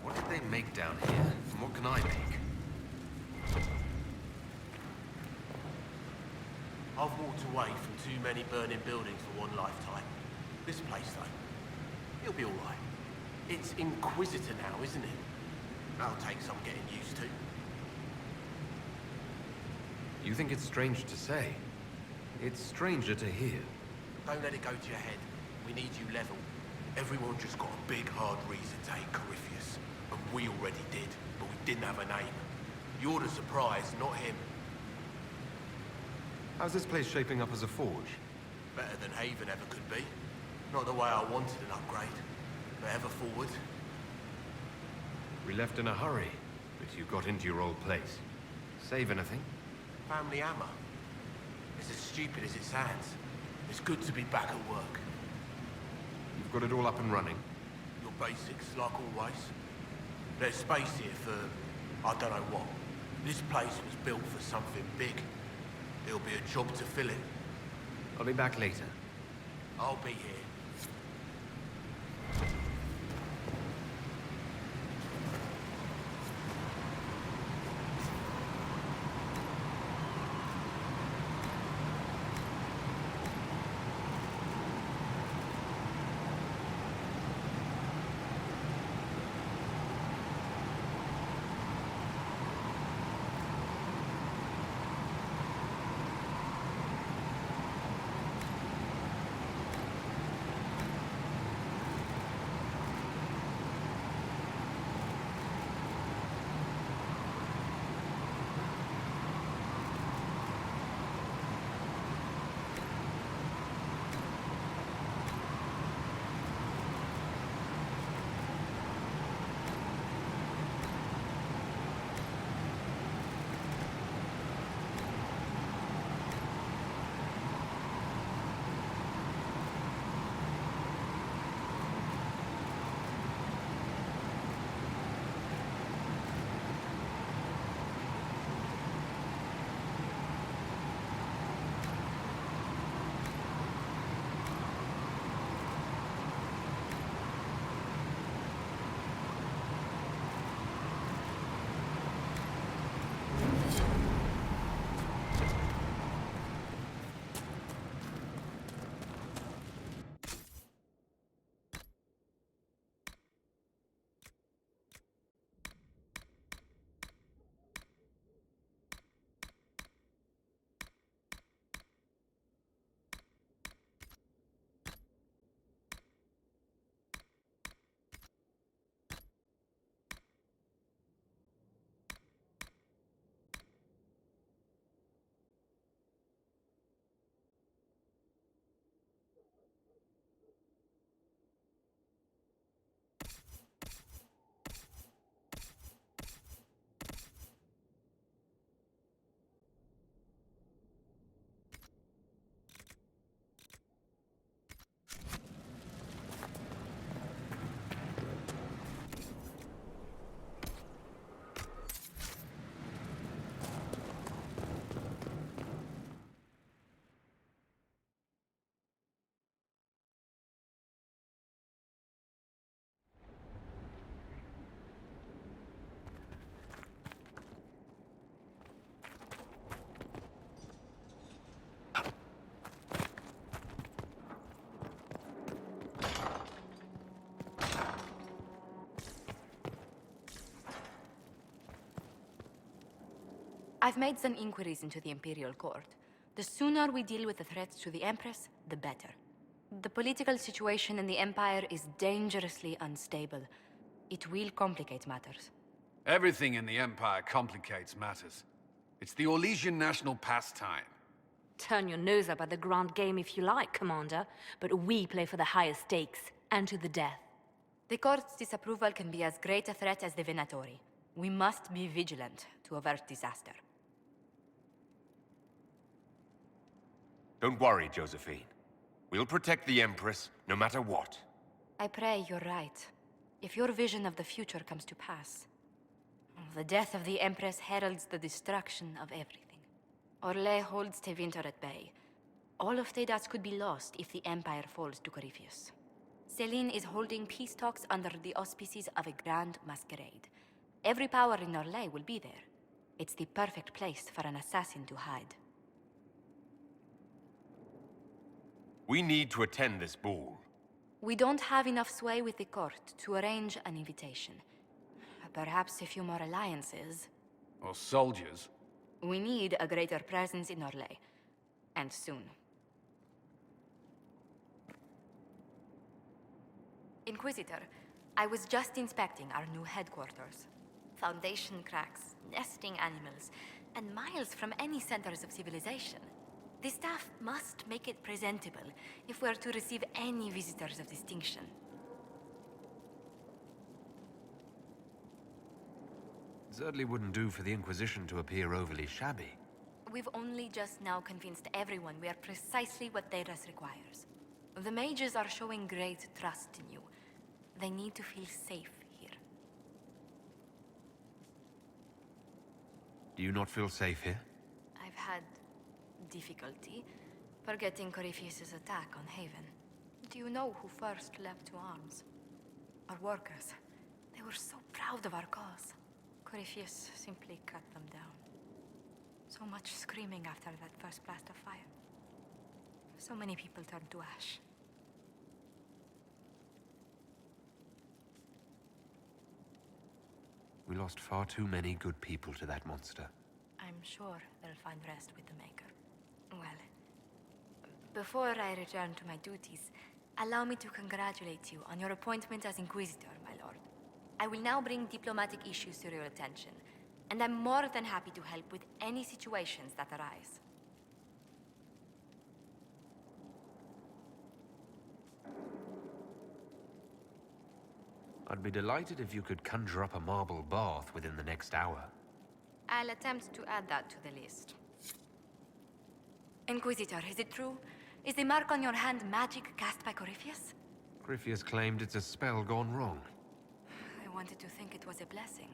What did they make down here? And what can I make? I've walked away from too many burning buildings for one lifetime. This place, though, it'll be alright. It's Inquisitor now, isn't it? That'll take some getting used to. You think it's strange to say? It's stranger to hear. Don't let it go to your head. We need you level. Everyone just got a big, hard reason to hate Corypheus. And we already did, but we didn't have a name. You're the surprise, not him. How's this place shaping up as a forge? Better than Haven ever could be. Not the way I wanted an upgrade, but ever forward. We left in a hurry, but you got into your old place. Save anything? Family hammer. It's as stupid as it sounds. It's good to be back at work. You've got it all up and running? Your basics, like always. There's space here for, I don't know what. This place was built for something big. It'll be a job to fill it. I'll be back later. I'll be here. I've made some inquiries into the Imperial Court. The sooner we deal with the threats to the Empress, the better. The political situation in the Empire is dangerously unstable. It will complicate matters. Everything in the Empire complicates matters. It's the Orlesian national pastime. Turn your nose up at the grand game if you like, Commander, but we play for the highest stakes, and to the death. The Court's disapproval can be as great a threat as the Venatori. We must be vigilant to avert disaster. Don't worry, Josephine. We'll protect the Empress, no matter what. I pray you're right. If your vision of the future comes to pass, the death of the Empress heralds the destruction of everything. Orlais holds Tevinter at bay. All of Thedas could be lost if the Empire falls to Corypheus. Selene is holding peace talks under the auspices of a grand masquerade. Every power in Orlais will be there. It's the perfect place for an assassin to hide. We need to attend this ball. We don't have enough sway with the court to arrange an invitation. Perhaps a few more alliances. Or soldiers. We need a greater presence in Orlais. And soon. Inquisitor, I was just inspecting our new headquarters. Foundation cracks, nesting animals, and miles from any centers of civilization. The staff must make it presentable if we're to receive any visitors of distinction. Certainly wouldn't do for the Inquisition to appear overly shabby. We've only just now convinced everyone we are precisely what Thedas requires. The mages are showing great trust in you. They need to feel safe here. Do you not feel safe here? I've had difficulty forgetting Corypheus' attack on Haven. Do you know who first leapt to arms? Our workers. They were so proud of our cause. Corypheus simply cut them down. So much screaming after that first blast of fire. So many people turned to ash. We lost far too many good people to that monster. I'm sure they'll find rest with the Maker. Well, before I return to my duties, allow me to congratulate you on your appointment as Inquisitor, my lord. I will now bring diplomatic issues to your attention, and I'm more than happy to help with any situations that arise. I'd be delighted if you could conjure up a marble bath within the next hour. I'll attempt to add that to the list. Inquisitor, is it true? Is the mark on your hand magic cast by Corypheus? Corypheus claimed it's a spell gone wrong. I wanted to think it was a blessing.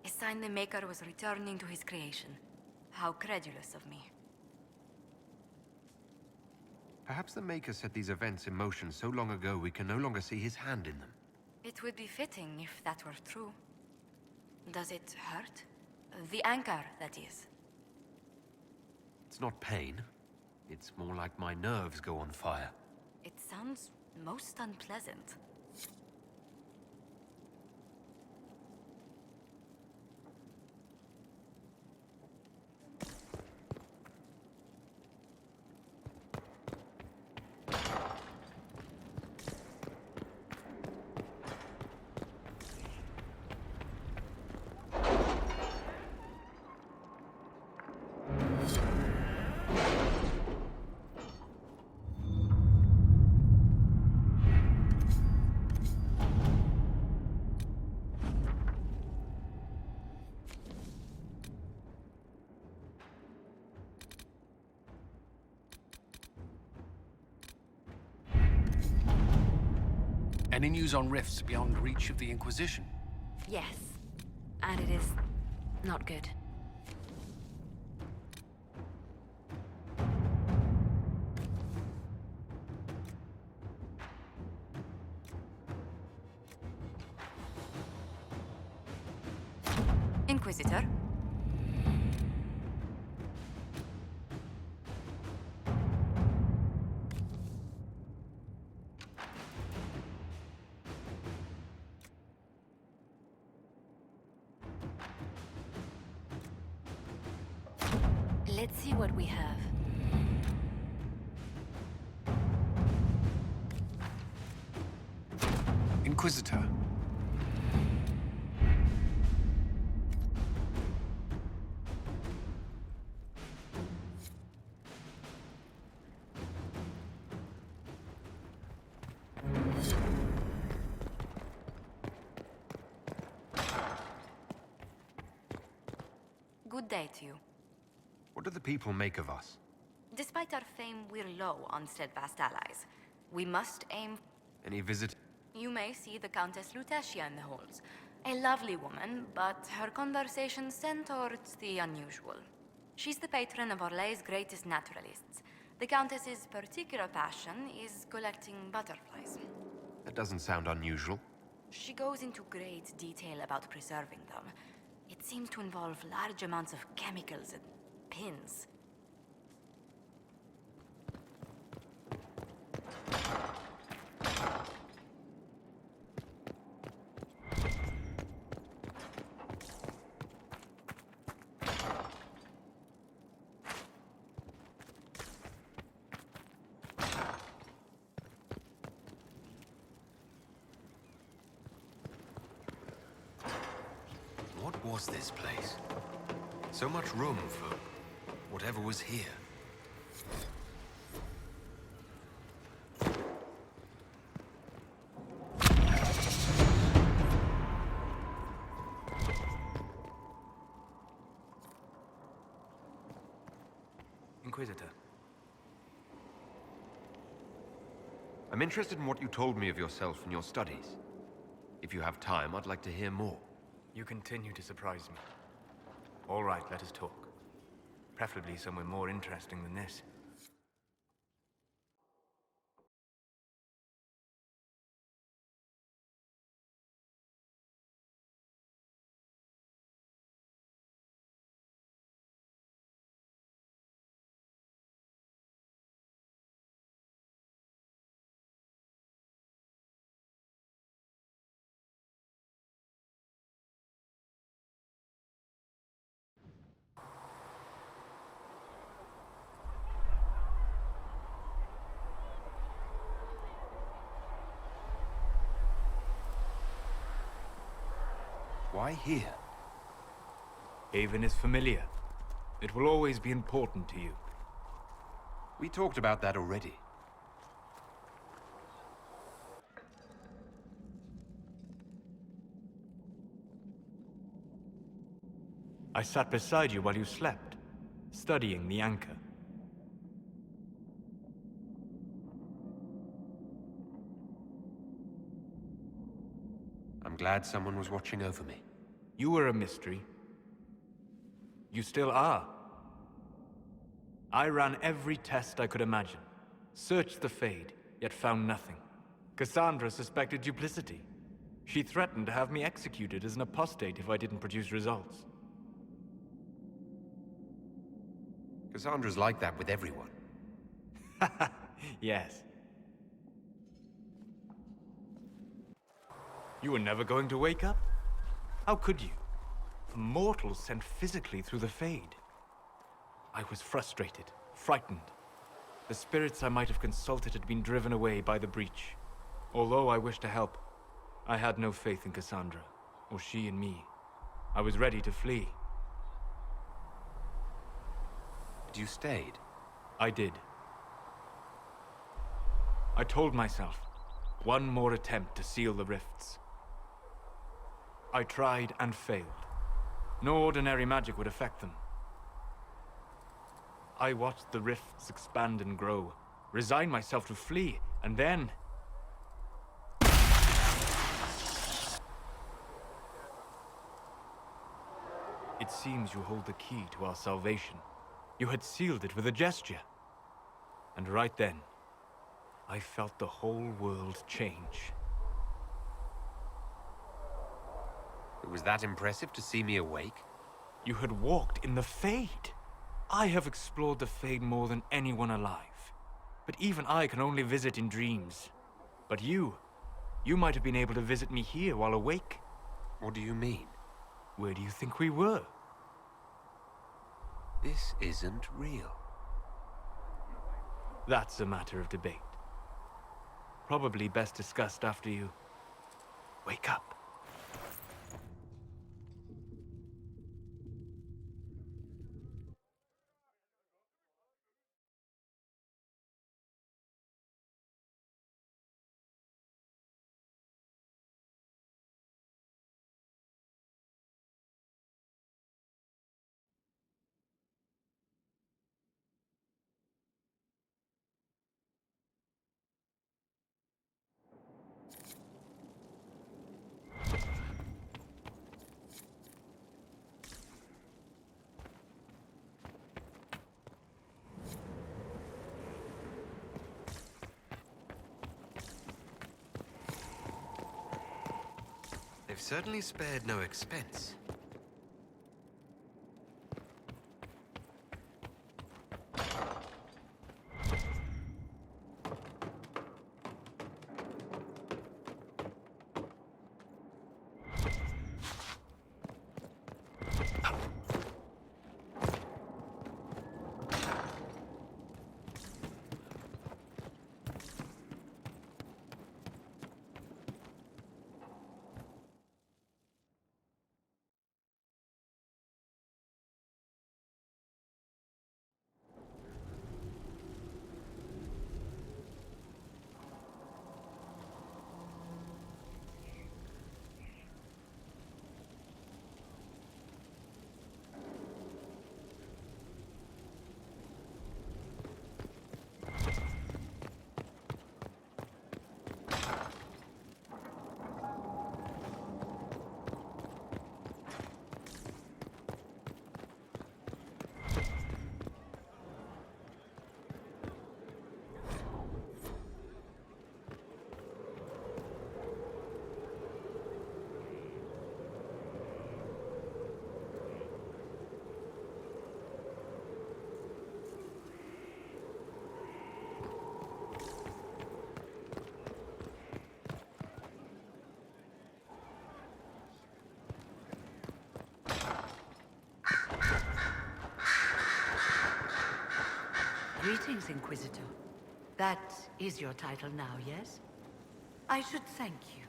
A sign the Maker was returning to his creation. How credulous of me. Perhaps the Maker set these events in motion so long ago we can no longer see his hand in them. It would be fitting if that were true. Does it hurt? The anchor, that is. It's not pain. It's more like my nerves go on fire. It sounds most unpleasant. Any news on rifts beyond reach of the Inquisition? Yes. And it is not good. Inquisitor? Let's see what we have. Inquisitor. Good day to you. What do the people make of us? Despite our fame, we're low on steadfast allies. We must aim... Any visit? You may see the Countess Lutetia in the halls. A lovely woman, but her conversations tend towards the unusual. She's the patron of Orlay's greatest naturalists. The Countess's particular passion is collecting butterflies. That doesn't sound unusual. She goes into great detail about preserving them. It seems to involve large amounts of chemicals and pins. What was this place? So much room for whatever was here. Inquisitor. I'm interested in what you told me of yourself and your studies. If you have time, I'd like to hear more. You continue to surprise me. All right, let us talk. Preferably somewhere more interesting than this. Why here? Haven is familiar. It will always be important to you. We talked about that already. I sat beside you while you slept, studying the anchor. I'm glad someone was watching over me. You were a mystery. You still are. I ran every test I could imagine. Searched the Fade, yet found nothing. Cassandra suspected duplicity. She threatened to have me executed as an apostate if I didn't produce results. Cassandra's like that with everyone. Yes. You were never going to wake up? How could you? A mortal sent physically through the Fade. I was frustrated, frightened. The spirits I might have consulted had been driven away by the breach. Although I wished to help, I had no faith in Cassandra, or she in me. I was ready to flee. But you stayed. I did. I told myself, one more attempt to seal the rifts. I tried and failed. No ordinary magic would affect them. I watched the rifts expand and grow, resigned myself to flee, and then... It seems you hold the key to our salvation. You had sealed it with a gesture. And right then, I felt the whole world change. It was that impressive to see me awake? You had walked in the Fade. I have explored the Fade more than anyone alive. But even I can only visit in dreams. But you might have been able to visit me here while awake. What do you mean? Where do you think we were? This isn't real. That's a matter of debate. Probably best discussed after you wake up. They've certainly spared no expense. Greetings, Inquisitor. That is your title now, yes? I should thank you.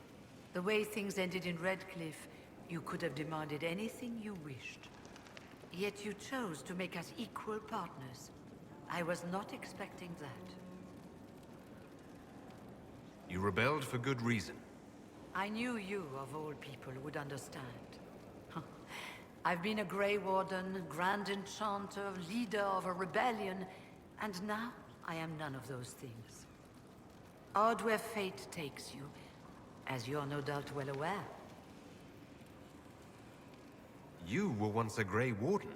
The way things ended in Redcliffe, you could have demanded anything you wished. Yet you chose to make us equal partners. I was not expecting that. You rebelled for good reason. I knew you, of all people, would understand. I've been a Grey Warden, Grand Enchanter, leader of a rebellion, and now I am none of those things. Odd where fate takes you, as you're no doubt well aware. You were once a Grey Warden.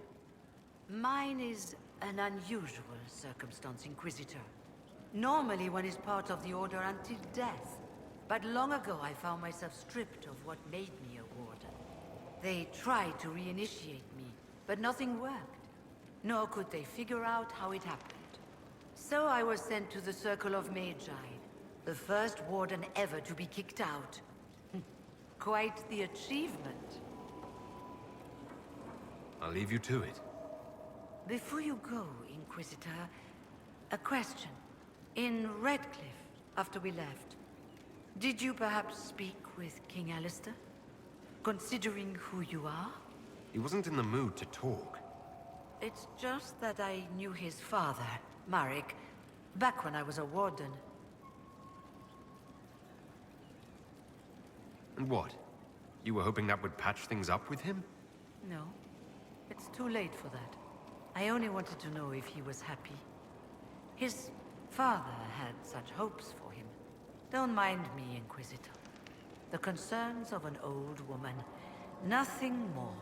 Mine is an unusual circumstance, Inquisitor. Normally one is part of the Order until death. But long ago I found myself stripped of what made me a Warden. They tried to reinitiate me, but nothing worked. Nor could they figure out how it happened. So I was sent to the Circle of Magi, the first Warden ever to be kicked out. Quite the achievement. I'll leave you to it. Before you go, Inquisitor, a question. In Redcliffe, after we left, did you perhaps speak with King Alistair? Considering who you are? He wasn't in the mood to talk. It's just that I knew his father, Marek, back when I was a warden. And what? You were hoping that would patch things up with him? No, it's too late for that. I only wanted to know if he was happy. His father had such hopes for him. Don't mind me, Inquisitor. The concerns of an old woman. Nothing more.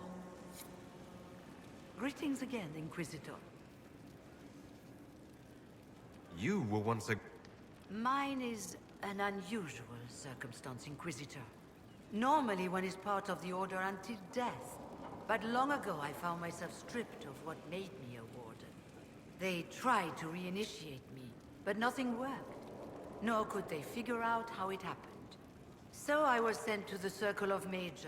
Greetings again, Inquisitor. You were once a... Mine is an unusual circumstance, Inquisitor. Normally one is part of the Order until death. But long ago I found myself stripped of what made me a Warden. They tried to reinitiate me, but nothing worked. Nor could they figure out how it happened. So I was sent to the Circle of Magi,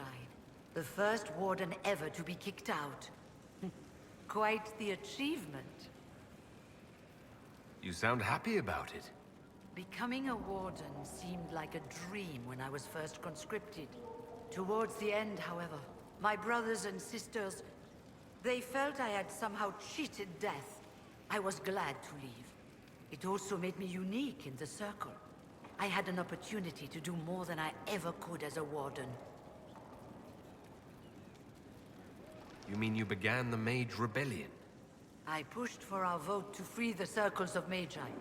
the first Warden ever to be kicked out. Quite the achievement. You sound happy about it. Becoming a Warden seemed like a dream when I was first conscripted. Towards the end, however, my brothers and sisters, they felt I had somehow cheated death. I was glad to leave. It also made me unique in the Circle. I had an opportunity to do more than I ever could as a Warden. You mean you began the Mage Rebellion? I pushed for our vote to free the Circles of Magi.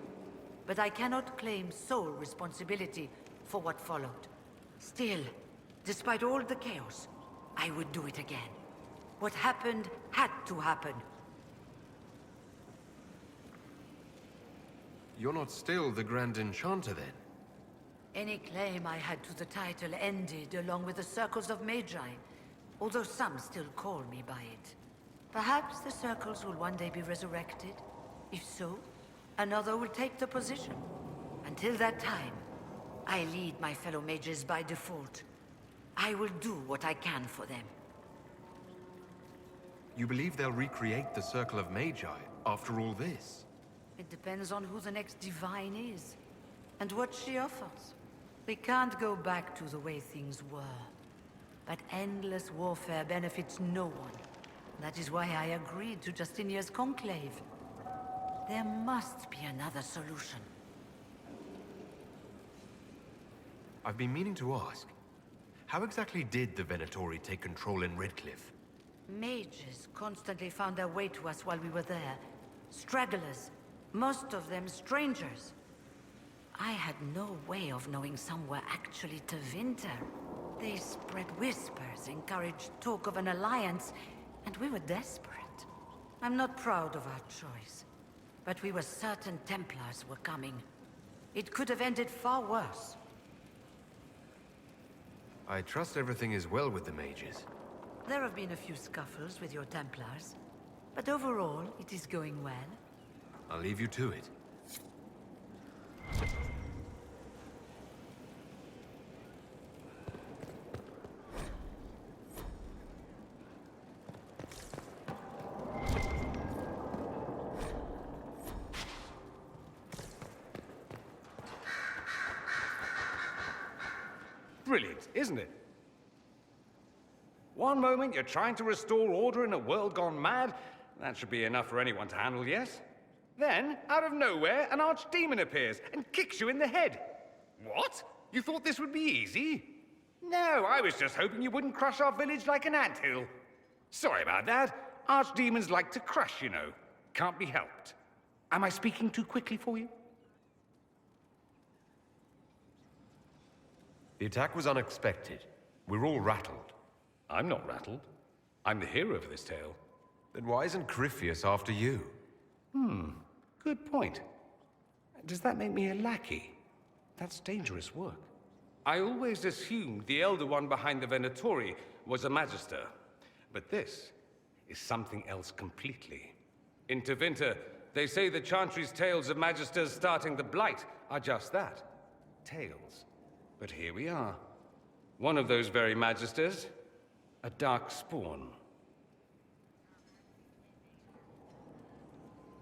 But I cannot claim sole responsibility for what followed. Still, despite all the chaos, I would do it again. What happened had to happen. You're not still the Grand Enchanter, then? Any claim I had to the title ended along with the circles of Magi, although some still call me by it. Perhaps the circles will one day be resurrected. If so, another will take the position. Until that time, I lead my fellow mages by default. I will do what I can for them. You believe they'll recreate the Circle of Magi after all this? It depends on who the next divine is, and what she offers. We can't go back to the way things were. But endless warfare benefits no one. That is why I agreed to Justinia's conclave. There must be another solution. I've been meaning to ask, how exactly did the Venatori take control in Redcliffe? Mages constantly found their way to us while we were there. Stragglers, most of them strangers. I had no way of knowing some were actually Tevinter. They spread whispers, encouraged talk of an alliance, and we were desperate. I'm not proud of our choice, but we were certain Templars were coming. It could have ended far worse. I trust everything is well with the mages. There have been a few scuffles with your Templars, but overall, it is going well. I'll leave you to it. Brilliant, isn't it? One moment you're trying to restore order in a world gone mad. That should be enough for anyone to handle, yes? Then, out of nowhere, an archdemon appears and kicks you in the head. What? You thought this would be easy? No, I was just hoping you wouldn't crush our village like an anthill. Sorry about that. Archdemons like to crush, you know. Can't be helped. Am I speaking too quickly for you? The attack was unexpected. We're all rattled. I'm not rattled. I'm the hero of this tale. Then why isn't Corypheus after you? Good point. Does that make me a lackey? That's dangerous work. I always assumed the Elder One behind the Venatori was a Magister. But this is something else completely. In Tevinter, they say the Chantry's tales of Magisters starting the Blight are just that. Tales. But here we are. One of those very Magisters. A dark spawn.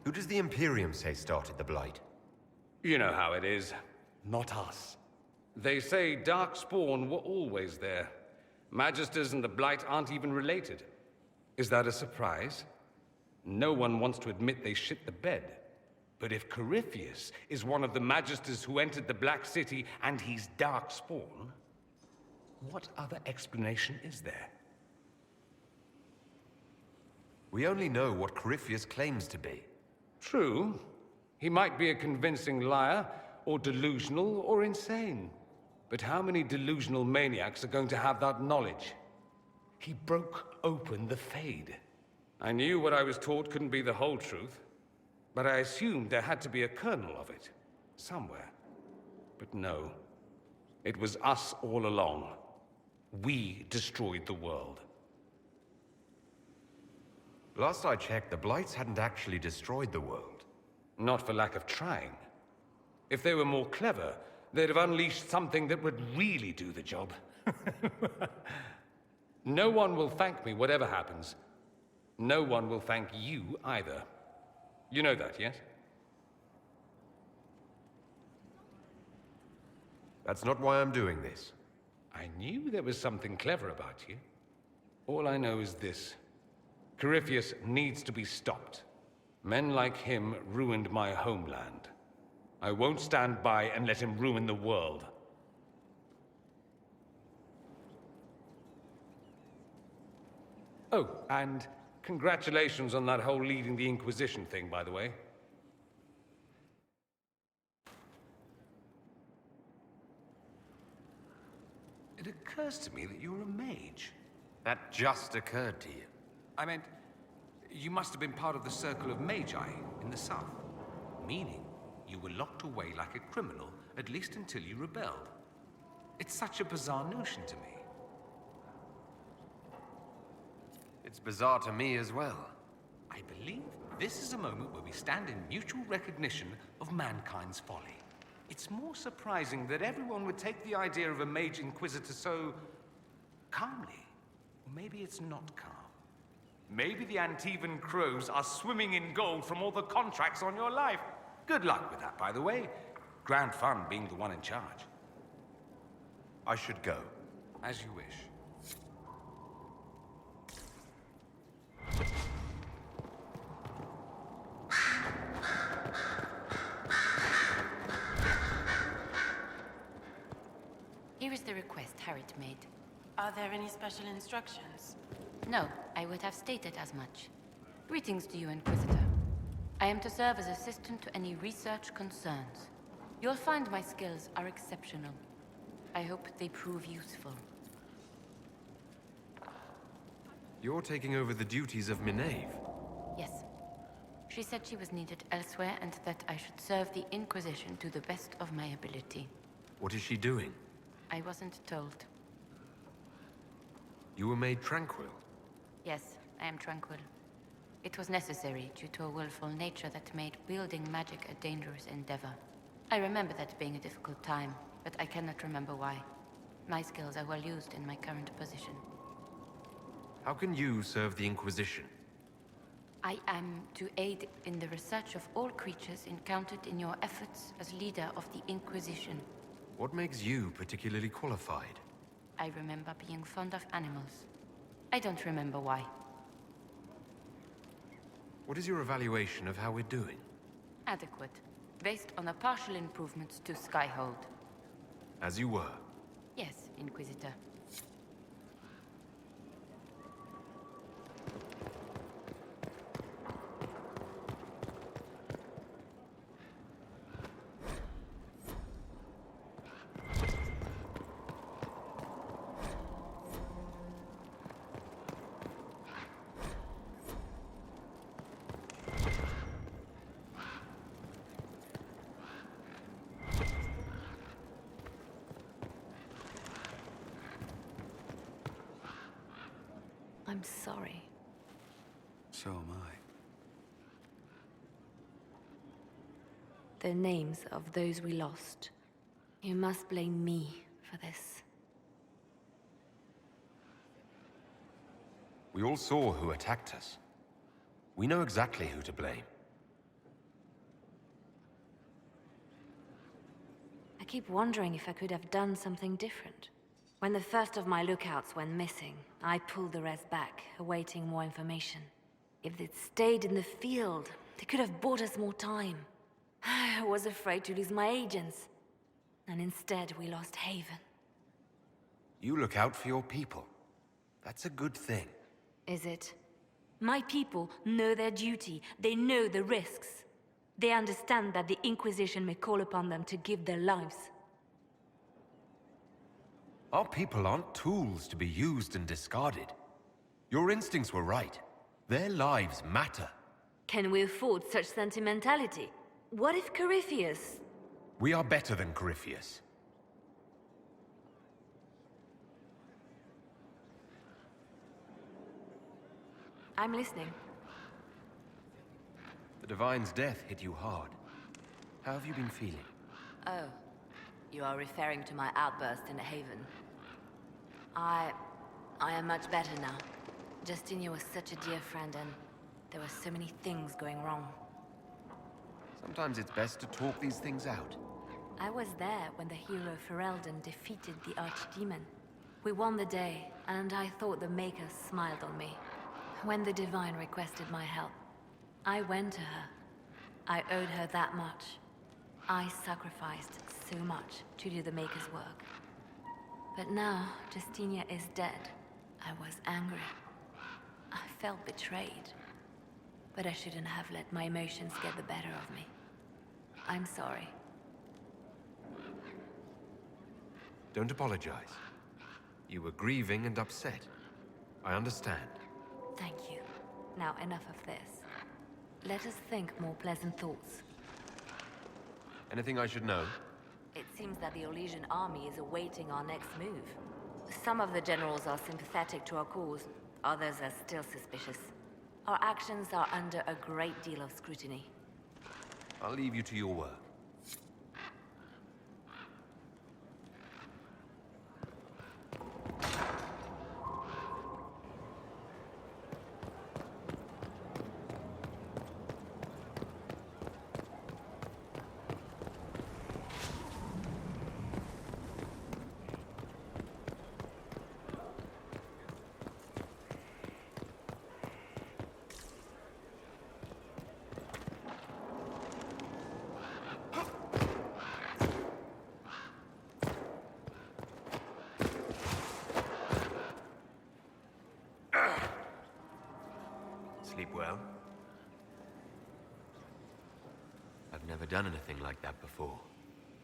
Who does the Imperium say started the Blight? You know how it is. Not us. They say Darkspawn were always there. Magisters and the Blight aren't even related. Is that a surprise? No one wants to admit they shit the bed. But if Corypheus is one of the Magisters who entered the Black City and he's Darkspawn, what other explanation is there? We only know what Corypheus claims to be. True. He might be a convincing liar, or delusional, or insane. But how many delusional maniacs are going to have that knowledge? He broke open the Fade. I knew what I was taught couldn't be the whole truth, but I assumed there had to be a kernel of it, somewhere. But no. It was us all along. We destroyed the world. Last I checked, the Blights hadn't actually destroyed the world. Not for lack of trying. If they were more clever, they'd have unleashed something that would really do the job. No one will thank me, whatever happens. No one will thank you either. You know that, yes? That's not why I'm doing this. I knew there was something clever about you. All I know is this. Corypheus needs to be stopped. Men like him ruined my homeland. I won't stand by and let him ruin the world. Oh, and congratulations on that whole leading the Inquisition thing, by the way. It occurs to me that you're a mage. That just occurred to you. I meant, you must have been part of the Circle of Magi in the south. Meaning, you were locked away like a criminal, at least until you rebelled. It's such a bizarre notion to me. It's bizarre to me as well. I believe this is a moment where we stand in mutual recognition of mankind's folly. It's more surprising that everyone would take the idea of a Mage Inquisitor so calmly. Or maybe it's not calm. Maybe the Antivan crows are swimming in gold from all the contracts on your life. Good luck with that, by the way. Grand fun being the one in charge. I should go. As you wish. Here is the request Harriet made. Are there any special instructions? No, I would have stated as much. Greetings to you, Inquisitor. I am to serve as assistant to any research concerns. You'll find my skills are exceptional. I hope they prove useful. You're taking over the duties of Minave. Yes. She said she was needed elsewhere and that I should serve the Inquisition to the best of my ability. What is she doing? I wasn't told. You were made tranquil. Yes, I am tranquil. It was necessary due to a willful nature that made wielding magic a dangerous endeavor. I remember that being a difficult time, but I cannot remember why. My skills are well used in my current position. How can you serve the Inquisition? I am to aid in the research of all creatures encountered in your efforts as leader of the Inquisition. What makes you particularly qualified? I remember being fond of animals. I don't remember why. What is your evaluation of how we're doing? Adequate, based on the partial improvements to Skyhold. As you were. Yes, Inquisitor. I'm sorry. So am I. The names of those we lost. You must blame me for this. We all saw who attacked us. We know exactly who to blame. I keep wondering if I could have done something different. When the first of my lookouts went missing, I pulled the rest back, awaiting more information. If they'd stayed in the field, they could have bought us more time. I was afraid to lose my agents. And instead, we lost Haven. You look out for your people. That's a good thing. Is it? My people know their duty. They know the risks. They understand that the Inquisition may call upon them to give their lives. Our people aren't tools to be used and discarded. Your instincts were right. Their lives matter. Can we afford such sentimentality? What if Corypheus... We are better than Corypheus. I'm listening. The Divine's death hit you hard. How have you been feeling? Oh, you are referring to my outburst in Haven. I am much better now. Justinia was such a dear friend and there were so many things going wrong. Sometimes it's best to talk these things out. I was there when the hero Ferelden defeated the Archdemon. We won the day, and I thought the Maker smiled on me. When the Divine requested my help, I went to her. I owed her that much. I sacrificed so much to do the Maker's work. But now, Justinia is dead. I was angry. I felt betrayed. But I shouldn't have let my emotions get the better of me. I'm sorry. Don't apologize. You were grieving and upset. I understand. Thank you. Now enough of this. Let us think more pleasant thoughts. Anything I should know? It seems that the Orlesian army is awaiting our next move. Some of the generals are sympathetic to our cause, others are still suspicious. Our actions are under a great deal of scrutiny. I'll leave you to your work. Sleep well? I've never done anything like that before.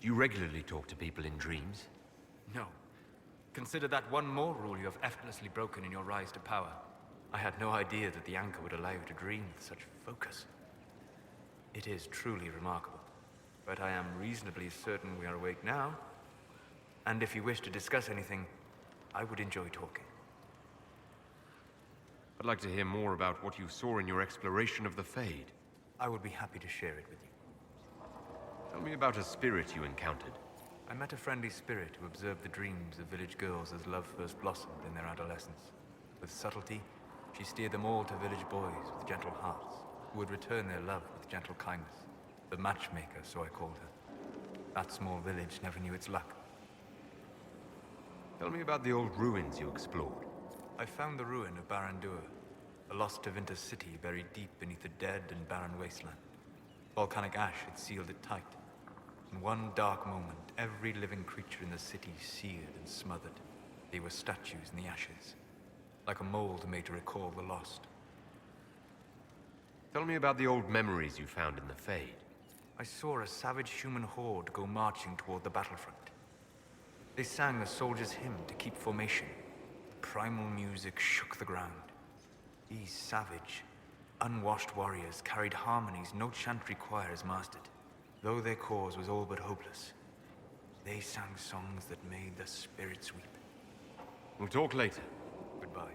Do you regularly talk to people in dreams? No. Consider that one more rule you have effortlessly broken in your rise to power. I had no idea that the anchor would allow you to dream with such focus. It is truly remarkable. But I am reasonably certain we are awake now. And if you wish to discuss anything, I would enjoy talking. I'd like to hear more about what you saw in your exploration of the Fade. I would be happy to share it with you. Tell me about a spirit you encountered. I met a friendly spirit who observed the dreams of village girls as love first blossomed in their adolescence. With subtlety, she steered them all to village boys with gentle hearts, who would return their love with gentle kindness. The matchmaker, so I called her. That small village never knew its luck. Tell me about the old ruins you explored. I found the ruin of Barandur, a lost Tevinter city buried deep beneath a dead and barren wasteland. Volcanic ash had sealed it tight. In one dark moment, every living creature in the city seared and smothered. They were statues in the ashes, like a mold made to recall the lost. Tell me about the old memories you found in the Fade. I saw a savage human horde go marching toward the battlefront. They sang a soldier's hymn to keep formation. Primal music shook the ground. These savage, unwashed warriors carried harmonies no chantry choirs mastered. Though their cause was all but hopeless, they sang songs that made the spirits weep. We'll talk later. Goodbye.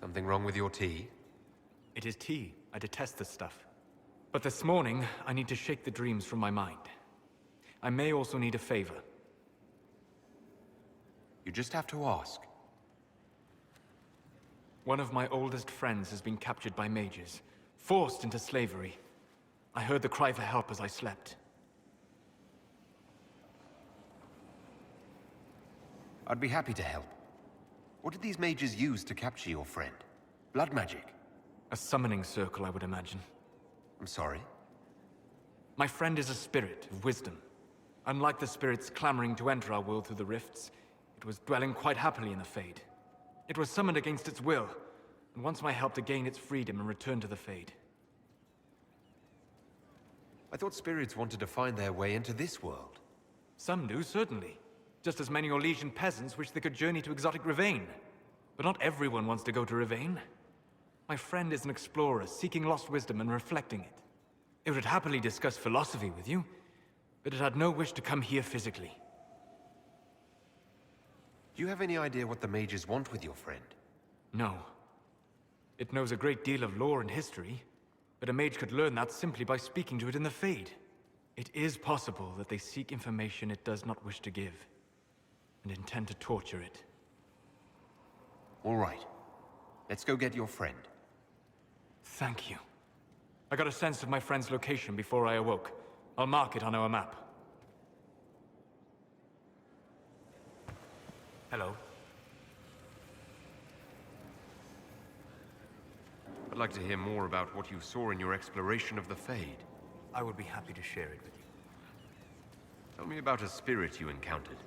Something wrong with your tea? It is tea. I detest this stuff. But this morning, I need to shake the dreams from my mind. I may also need a favor. You just have to ask. One of my oldest friends has been captured by mages, forced into slavery. I heard the cry for help as I slept. I'd be happy to help. What did these mages use to capture your friend? Blood magic? A summoning circle, I would imagine. I'm sorry? My friend is a spirit of wisdom. Unlike the spirits clamoring to enter our world through the rifts, it was dwelling quite happily in the Fade. It was summoned against its will, and wants my help to gain its freedom and return to the Fade. I thought spirits wanted to find their way into this world. Some do, certainly. Just as many Orlesian peasants wish they could journey to exotic Rivain. But not everyone wants to go to Rivain. My friend is an explorer, seeking lost wisdom and reflecting it. It would happily discuss philosophy with you, but it had no wish to come here physically. Do you have any idea what the mages want with your friend? No. It knows a great deal of lore and history, but a mage could learn that simply by speaking to it in the Fade. It is possible that they seek information it does not wish to give, and intend to torture it. All right. Let's go get your friend. Thank you. I got a sense of my friend's location before I awoke. I'll mark it on our map. Hello. I'd like to hear more about what you saw in your exploration of the Fade. I would be happy to share it with you. Tell me about a spirit you encountered.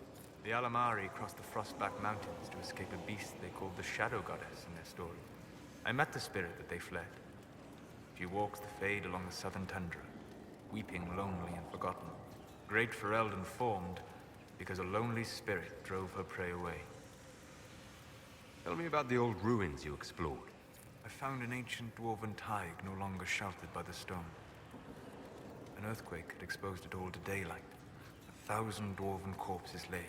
The Alamari crossed the Frostback Mountains to escape a beast they called the Shadow Goddess in their story. I met the spirit that they fled. She walks the Fade along the southern tundra, weeping lonely and forgotten. Great Ferelden formed because a lonely spirit drove her prey away. Tell me about the old ruins you explored. I found an ancient dwarven thaig no longer sheltered by the stone. An earthquake had exposed it all to daylight. 1,000 dwarven corpses lay,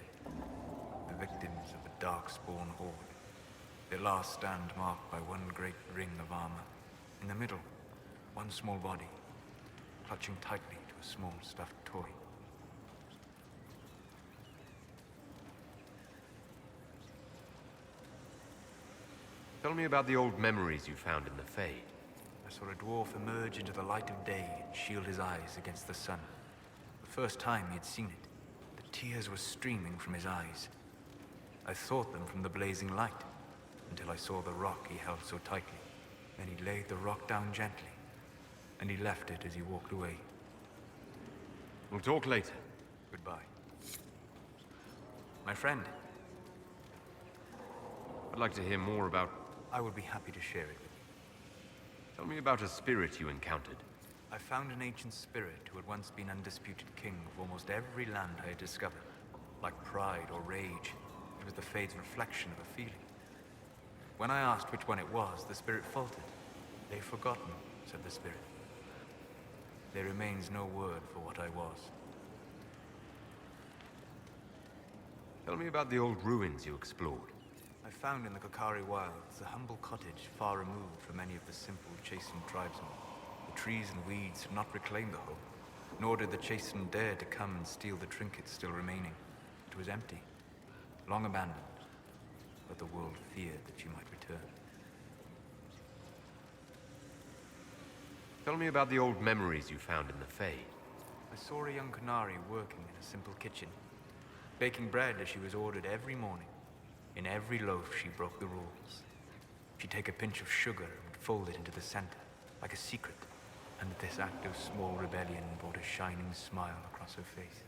the victims of a darkspawn horde. Their last stand marked by one great ring of armor. In the middle, one small body, clutching tightly to a small stuffed toy. Tell me about the old memories you found in the Fade. I saw a dwarf emerge into the light of day and shield his eyes against the sun. The first time he had seen it, the tears were streaming from his eyes. I thought them from the blazing light, until I saw the rock he held so tightly. Then he laid the rock down gently, and he left it as he walked away. We'll talk later. Goodbye. My friend. I'd like to hear more about... I would be happy to share it with you. Tell me about a spirit you encountered. I found an ancient spirit who had once been undisputed king of almost every land I had discovered. Like pride or rage, it was the Fade's reflection of a feeling. When I asked which one it was, the spirit faltered. "They've forgotten," said the spirit. "There remains no word for what I was." Tell me about the old ruins you explored. I found in the Kokari wilds a humble cottage far removed from any of the simple, chastened tribesmen. The trees and weeds had not reclaimed the home, nor did the chastened dare to come and steal the trinkets still remaining. It was empty, long abandoned, but the world feared that she might return. Tell me about the old memories you found in the Fade. I saw a young Qunari working in a simple kitchen, baking bread as she was ordered every morning. In every loaf, she broke the rules. She'd take a pinch of sugar and fold it into the center, like a secret. And this act of small rebellion brought a shining smile across her face.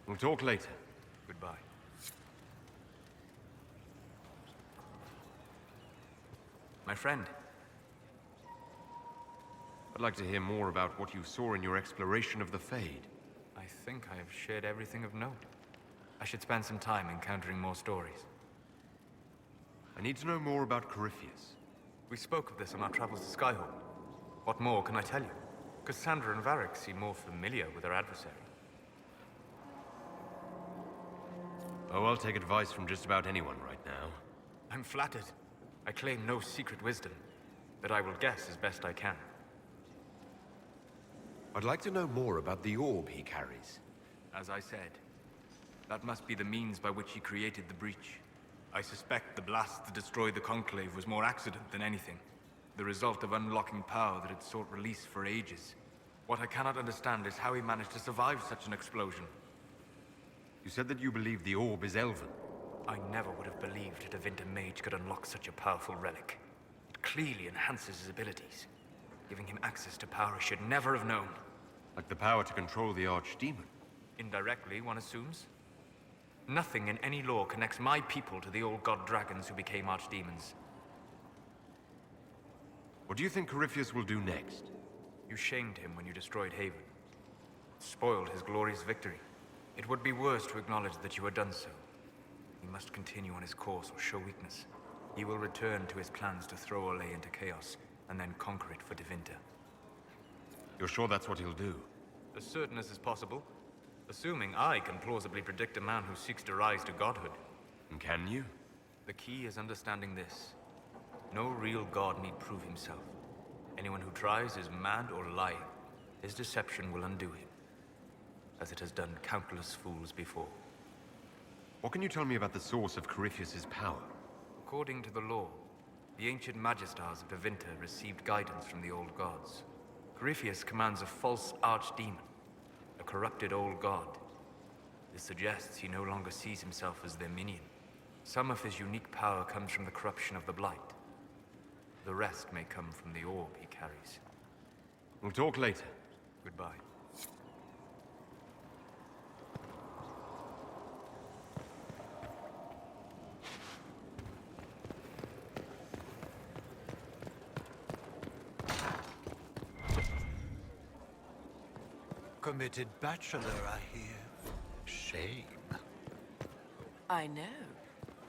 We'll talk later. Goodbye. My friend. I'd like to hear more about what you saw in your exploration of the Fade. I think I have shared everything of note. I should spend some time encountering more stories. I need to know more about Corypheus. We spoke of this on our travels to Skyhold. What more can I tell you? Cassandra and Varric seem more familiar with their adversary. Oh, I'll take advice from just about anyone right now. I'm flattered. I claim no secret wisdom, but I will guess as best I can. I'd like to know more about the orb he carries. As I said, that must be the means by which he created the breach. I suspect the blast that destroyed the Conclave was more accident than anything. The result of unlocking power that had sought release for ages. What I cannot understand is how he managed to survive such an explosion. You said that you believe the orb is Elven. I never would have believed a Tevinter mage could unlock such a powerful relic. It clearly enhances his abilities, giving him access to power he should never have known. Like the power to control the Archdemon. Indirectly, one assumes. Nothing in any law connects my people to the old god dragons who became archdemons. What do you think Corypheus will do next? You shamed him when you destroyed Haven. Spoiled his glorious victory. It would be worse to acknowledge that you had done so. He must continue on his course or show weakness. He will return to his plans to throw Olay into chaos, and then conquer it for Tevinter. You're sure that's what he'll do? As certain as is possible. Assuming I can plausibly predict a man who seeks to rise to godhood. And can you? The key is understanding this. No real god need prove himself. Anyone who tries is mad or lying. His deception will undo him, as it has done countless fools before. What can you tell me about the source of Corypheus's power? According to the law, the ancient Magistars of Tevinter received guidance from the old gods. Corypheus commands a false archdemon, a corrupted old god. This suggests he no longer sees himself as their minion. Some of his unique power comes from the corruption of the Blight. The rest may come from the orb he carries. We'll talk later. Goodbye. uncommitted bachelor, I hear. Shame. I know.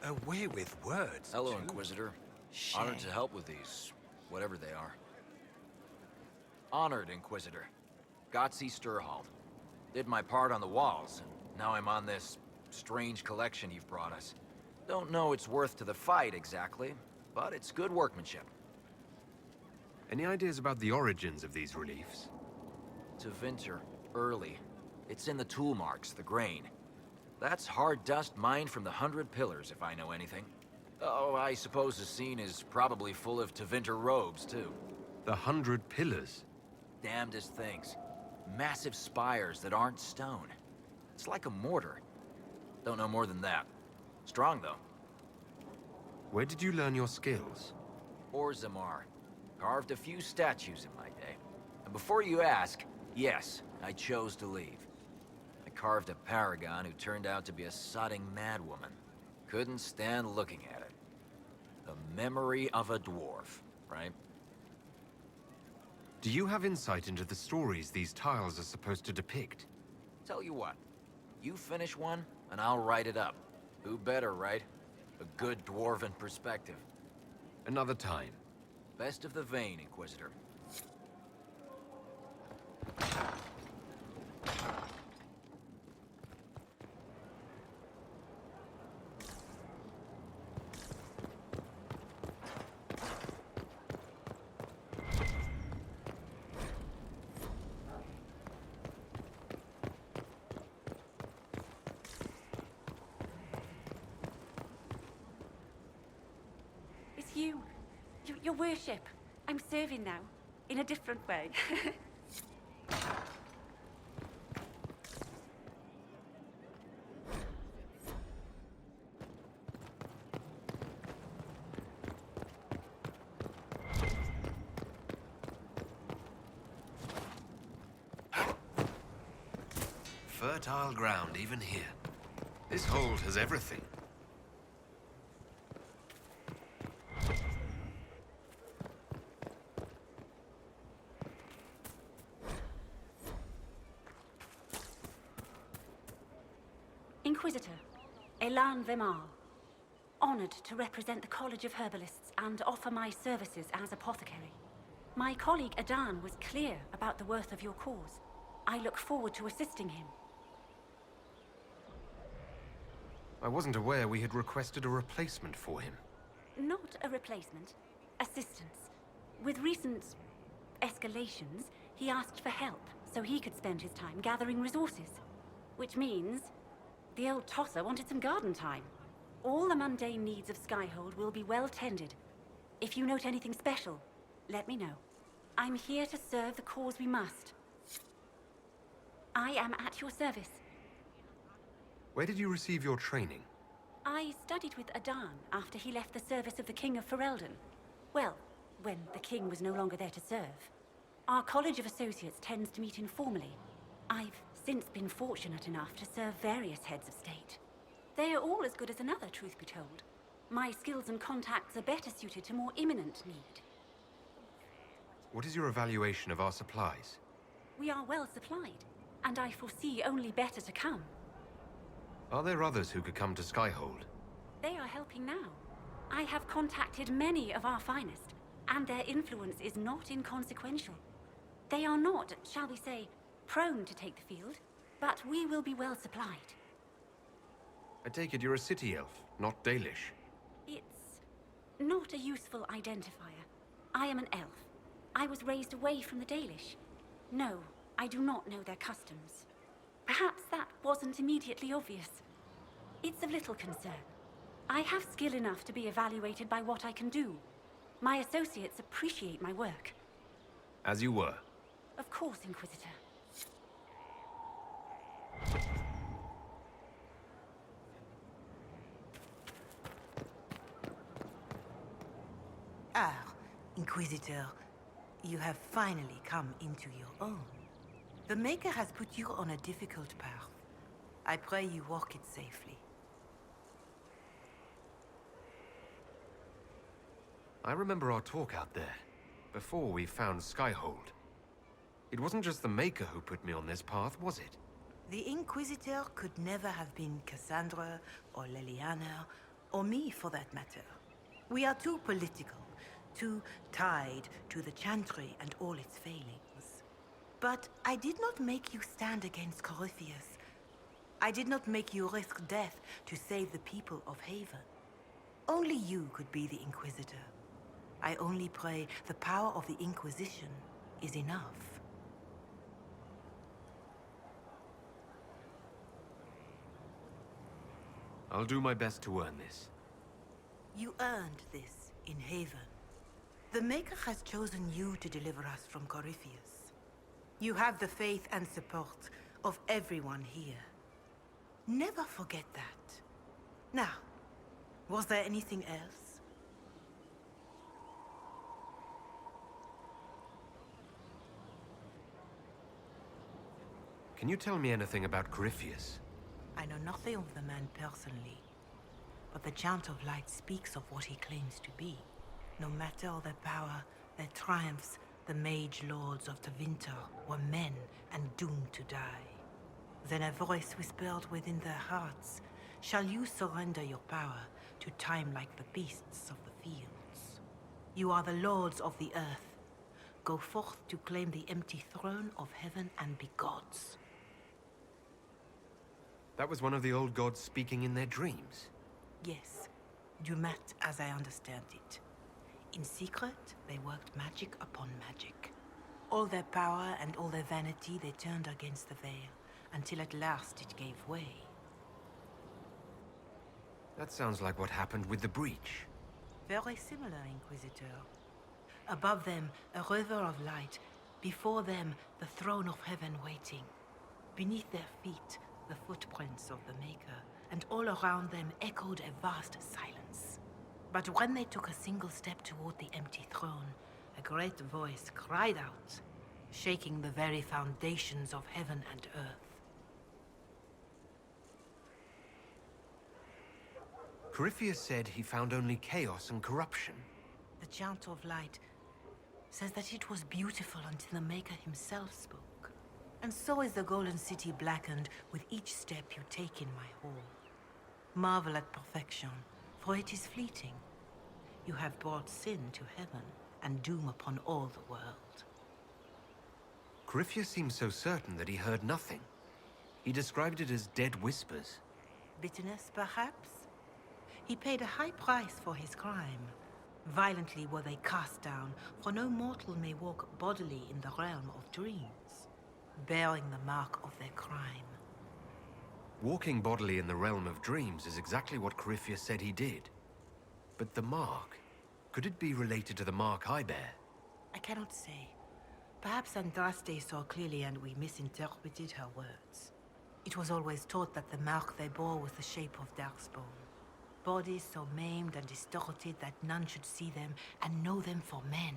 Away with words. Hello, too. Inquisitor. Shame. Honored to help with these, whatever they are. Honored, Inquisitor. Gotzi Sturhall. Did my part on the walls, and now I'm on this strange collection you've brought us. Don't know its worth to the fight, exactly, but it's good workmanship. Any ideas about the origins of these reliefs? To Winter, early. It's in the tool marks, the grain. That's hard dust mined from the 100 Pillars, if I know anything. Oh, I suppose the scene is probably full of Tevinter robes, too. The 100 Pillars? Damnedest things. Massive spires that aren't stone. It's like a mortar. Don't know more than that. Strong, though. Where did you learn your skills? Orzammar. Carved a few statues in my day. And before you ask, yes, I chose to leave. I carved a paragon who turned out to be a sodding madwoman. Couldn't stand looking at it. The memory of a dwarf, right? Do you have insight into the stories these tiles are supposed to depict? Tell you what, you finish one, and I'll write it up. Who better, right? A good dwarven perspective. Another time. Best of the vein, Inquisitor. It's you. Your worship. I'm serving now, in a different way. Fertile ground even here. This hold has everything. Inquisitor, Elan Vemar. Honored to represent the College of Herbalists and offer my services as apothecary. My colleague Adan was clear about the worth of your cause. I look forward to assisting him. I wasn't aware we had requested a replacement for him. Not a replacement, assistance. With recent escalations, he asked for help so he could spend his time gathering resources. Which means the old tosser wanted some garden time. All the mundane needs of Skyhold will be well tended. If you note anything special, let me know. I'm here to serve the cause we must. I am at your service. Where did you receive your training? I studied with Adan after he left the service of the King of Ferelden. Well, when the king was no longer there to serve. Our College of Associates tends to meet informally. I've since been fortunate enough to serve various heads of state. They are all as good as another, truth be told. My skills and contacts are better suited to more imminent need. What is your evaluation of our supplies? We are well supplied, and I foresee only better to come. Are there others who could come to Skyhold? They are helping now. I have contacted many of our finest, and their influence is not inconsequential. They are not, shall we say, prone to take the field, but we will be well supplied. I take it you're a city elf, not Dalish. It's not a useful identifier. I am an elf. I was raised away from the Dalish. No, I do not know their customs. Perhaps that wasn't immediately obvious. It's of little concern. I have skill enough to be evaluated by what I can do. My associates appreciate my work. As you were. Of course, Inquisitor. Ah, Inquisitor, you have finally come into your own. The Maker has put you on a difficult path. I pray you walk it safely. I remember our talk out there, before we found Skyhold. It wasn't just the Maker who put me on this path, was it? The Inquisitor could never have been Cassandra, or Leliana, or me for that matter. We are too political, too tied to the Chantry and all its failings. But I did not make you stand against Corypheus. I did not make you risk death to save the people of Haven. Only you could be the Inquisitor. I only pray the power of the Inquisition is enough. I'll do my best to earn this. You earned this in Haven. The Maker has chosen you to deliver us from Corypheus. You have the faith and support of everyone here. Never forget that. Now, was there anything else? Can you tell me anything about Corypheus? I know nothing of the man personally, but the Chant of Light speaks of what he claims to be. No matter all their power, their triumphs, the Mage Lords of Tevinter were men and doomed to die. Then a voice whispered within their hearts, "Shall you surrender your power to time like the beasts of the fields? You are the lords of the earth. Go forth to claim the empty throne of heaven and be gods." That was one of the old gods speaking in their dreams. Yes, Dumat as I understand it. In secret, they worked magic upon magic. All their power and all their vanity they turned against the veil, until at last it gave way. That sounds like what happened with the breach. Very similar, Inquisitor. Above them, a river of light. Before them, the throne of heaven waiting. Beneath their feet, the footprints of the Maker, and all around them echoed a vast silence. But when they took a single step toward the empty throne, a great voice cried out, shaking the very foundations of heaven and earth. Corypheus said he found only chaos and corruption. The Chant of Light says that it was beautiful until the Maker himself spoke. And so is the Golden City blackened with each step you take in my hall. Marvel at perfection, for it is fleeting. You have brought sin to heaven and doom upon all the world. Corypheus seemed so certain that he heard nothing. He described it as dead whispers. Bitterness, perhaps? He paid a high price for his crime. Violently were they cast down, for no mortal may walk bodily in the realm of dreams, bearing the mark of their crime. Walking bodily in the realm of dreams is exactly what Corypheus said he did. But the mark, could it be related to the mark I bear? I cannot say. Perhaps Andraste saw clearly and we misinterpreted her words. It was always taught that the mark they bore was the shape of Darkspawn. Bodies so maimed and distorted that none should see them and know them for men.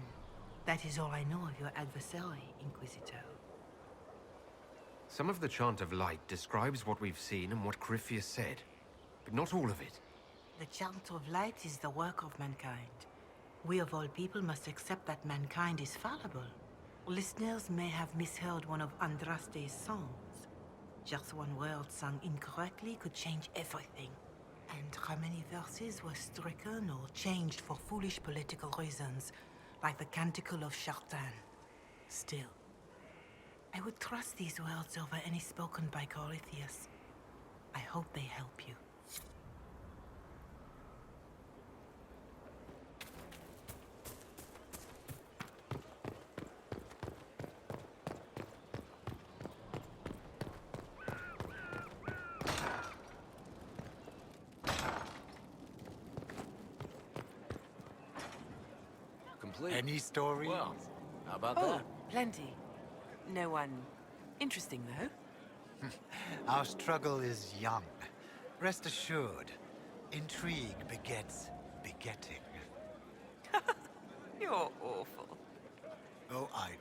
That is all I know of your adversary, Inquisitor. Some of the Chant of Light describes what we've seen and what Corypheus said, but not all of it. The Chant of Light is the work of mankind. We of all people must accept that mankind is fallible. Listeners may have misheard one of Andraste's songs. Just one word sung incorrectly could change everything. And how many verses were stricken or changed for foolish political reasons, like the Canticle of Chartan. Still, I would trust these words over any spoken by Corypheus. I hope they help you. Complete. Any stories? Well, how about Oh, that? plenty. No one interesting, though. Our struggle is young. Rest assured, intrigue begets begetting. You're awful. Oh, I know.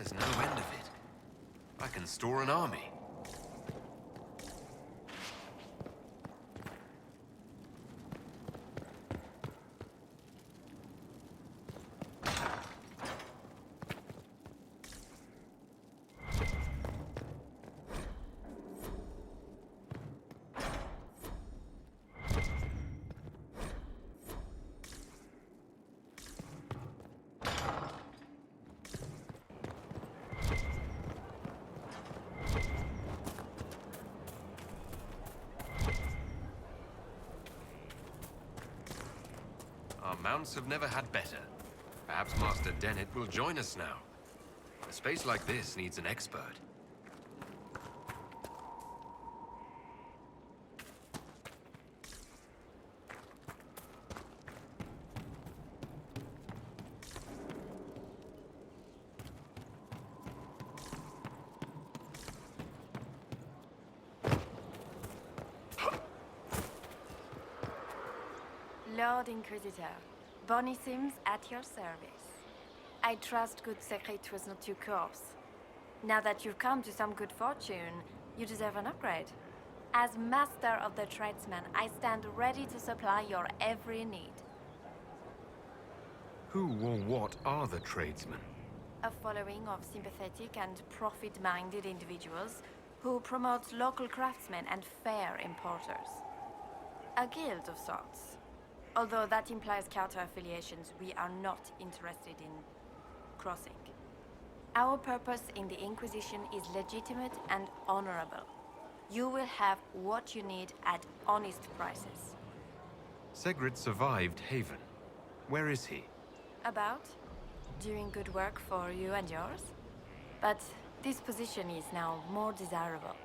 There's no end of it. I can store an army. Our mounts have never had better. Perhaps Master Dennett will join us now. A space like this needs an expert. Lord Inquisitor, Bonnie Sims at your service. I trust good secret was not too coarse. Now that you've come to some good fortune, you deserve an upgrade. As Master of the Tradesmen, I stand ready to supply your every need. Who or what are the tradesmen? A following of sympathetic and profit-minded individuals who promote local craftsmen and fair importers. A guild of sorts. Although that implies counter-affiliations we are not interested in crossing. Our purpose in the Inquisition is legitimate and honorable. You will have what you need at honest prices. Segret survived Haven. Where is he? About? Doing good work for you and yours? But this position is now more desirable.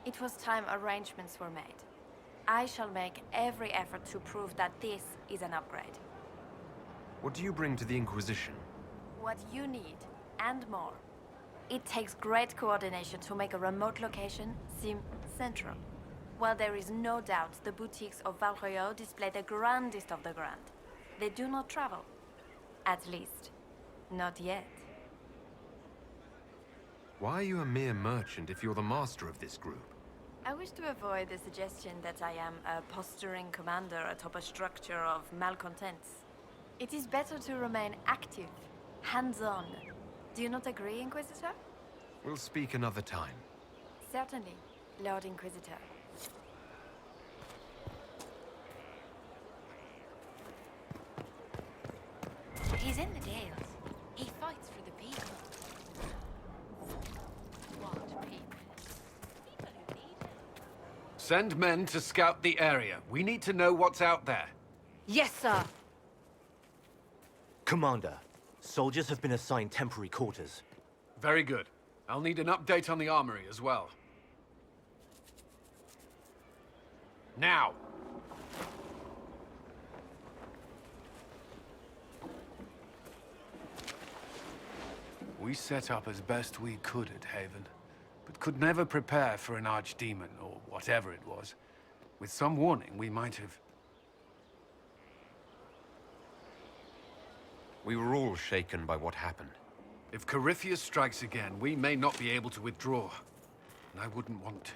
It was time arrangements were made. I shall make every effort to prove that this is an upgrade. What do you bring to the Inquisition? What you need, and more. It takes great coordination to make a remote location seem central. While there is no doubt the boutiques of Valroyo display the grandest of the grand, they do not travel. At least, not yet. Why are you a mere merchant if you're the master of this group? I wish to avoid the suggestion that I am a posturing commander atop a structure of malcontents. It is better to remain active, hands-on. Do you not agree, Inquisitor? We'll speak another time. Certainly, Lord Inquisitor. He's in the Dales. He fights for the people. What people? People who need him. Send men to scout the area. We need to know what's out there. Yes, sir! Commander, soldiers have been assigned temporary quarters. Very good. I'll need an update on the armory as well. Now! We set up as best we could at Haven, but could never prepare for an archdemon, or whatever it was. With some warning, we might have... We were all shaken by what happened. If Corypheus strikes again, we may not be able to withdraw. And I wouldn't want to.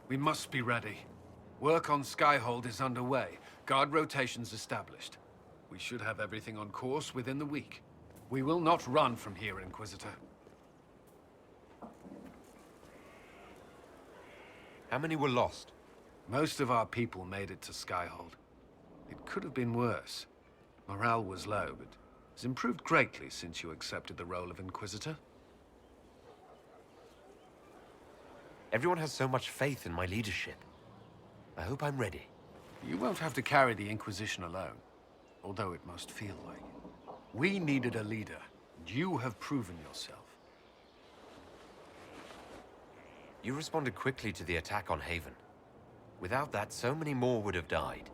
We must be ready. Work on Skyhold is underway. Guard rotations established. We should have everything on course within the week. We will not run from here, Inquisitor. How many were lost? Most of our people made it to Skyhold. It could have been worse. Morale was low, but it's improved greatly since you accepted the role of Inquisitor. Everyone has so much faith in my leadership. I hope I'm ready. You won't have to carry the Inquisition alone, although it must feel like it. We needed a leader, and you have proven yourself. You responded quickly to the attack on Haven. Without that, so many more would have died.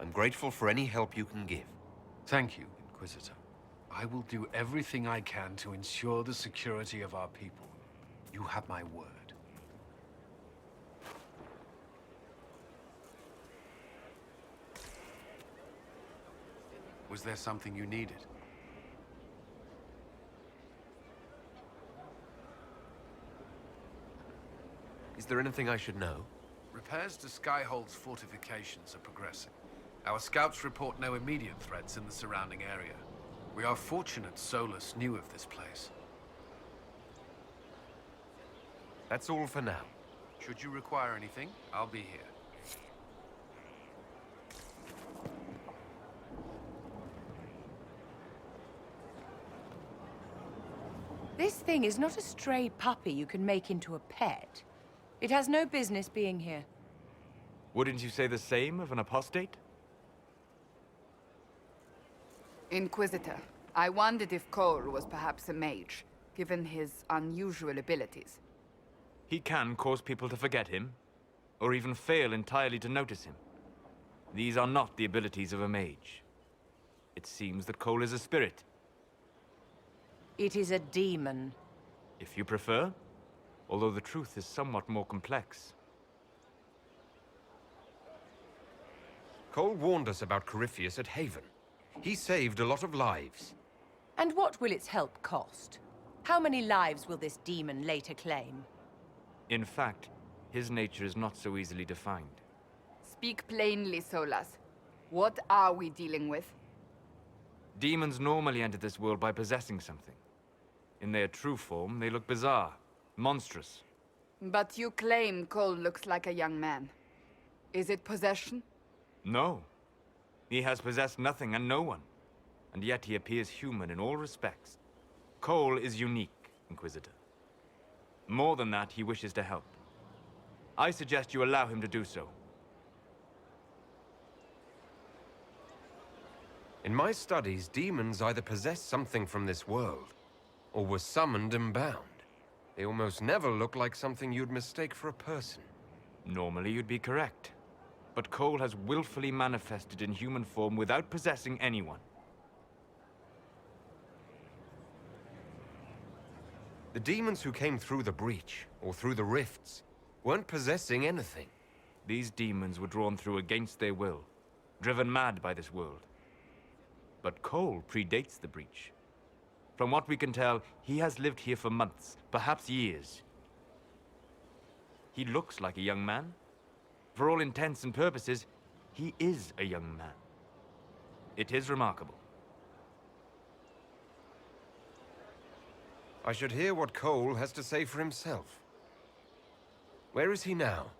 I'm grateful for any help you can give. Thank you, Inquisitor. I will do everything I can to ensure the security of our people. You have my word. Was there something you needed? Is there anything I should know? Repairs to Skyhold's fortifications are progressing. Our scouts report no immediate threats in the surrounding area. We are fortunate Solus knew of this place. That's all for now. Should you require anything, I'll be here. This thing is not a stray puppy you can make into a pet. It has no business being here. Wouldn't you say the same of an apostate? Inquisitor, I wondered if Cole was perhaps a mage, given his unusual abilities. He can cause people to forget him, or even fail entirely to notice him. These are not the abilities of a mage. It seems that Cole is a spirit. It is a demon. If you prefer, although the truth is somewhat more complex. Cole warned us about Corypheus at Haven. He saved a lot of lives. And what will its help cost? How many lives will this demon later claim? In fact, his nature is not so easily defined. Speak plainly, Solas. What are we dealing with? Demons normally enter this world by possessing something. In their true form, they look bizarre, monstrous. But you claim Cole looks like a young man. Is it possession? No. He has possessed nothing and no one. And yet he appears human in all respects. Cole is unique, Inquisitor. More than that, he wishes to help. I suggest you allow him to do so. In my studies, demons either possess something from this world, or were summoned and bound. They almost never look like something you'd mistake for a person. Normally you'd be correct. But Cole has willfully manifested in human form without possessing anyone. The demons who came through the breach, or through the rifts, weren't possessing anything. These demons were drawn through against their will, driven mad by this world. But Cole predates the breach. From what we can tell, he has lived here for months, perhaps years. He looks like a young man. For all intents and purposes, he is a young man. It is remarkable. I should hear what Cole has to say for himself. Where is he now?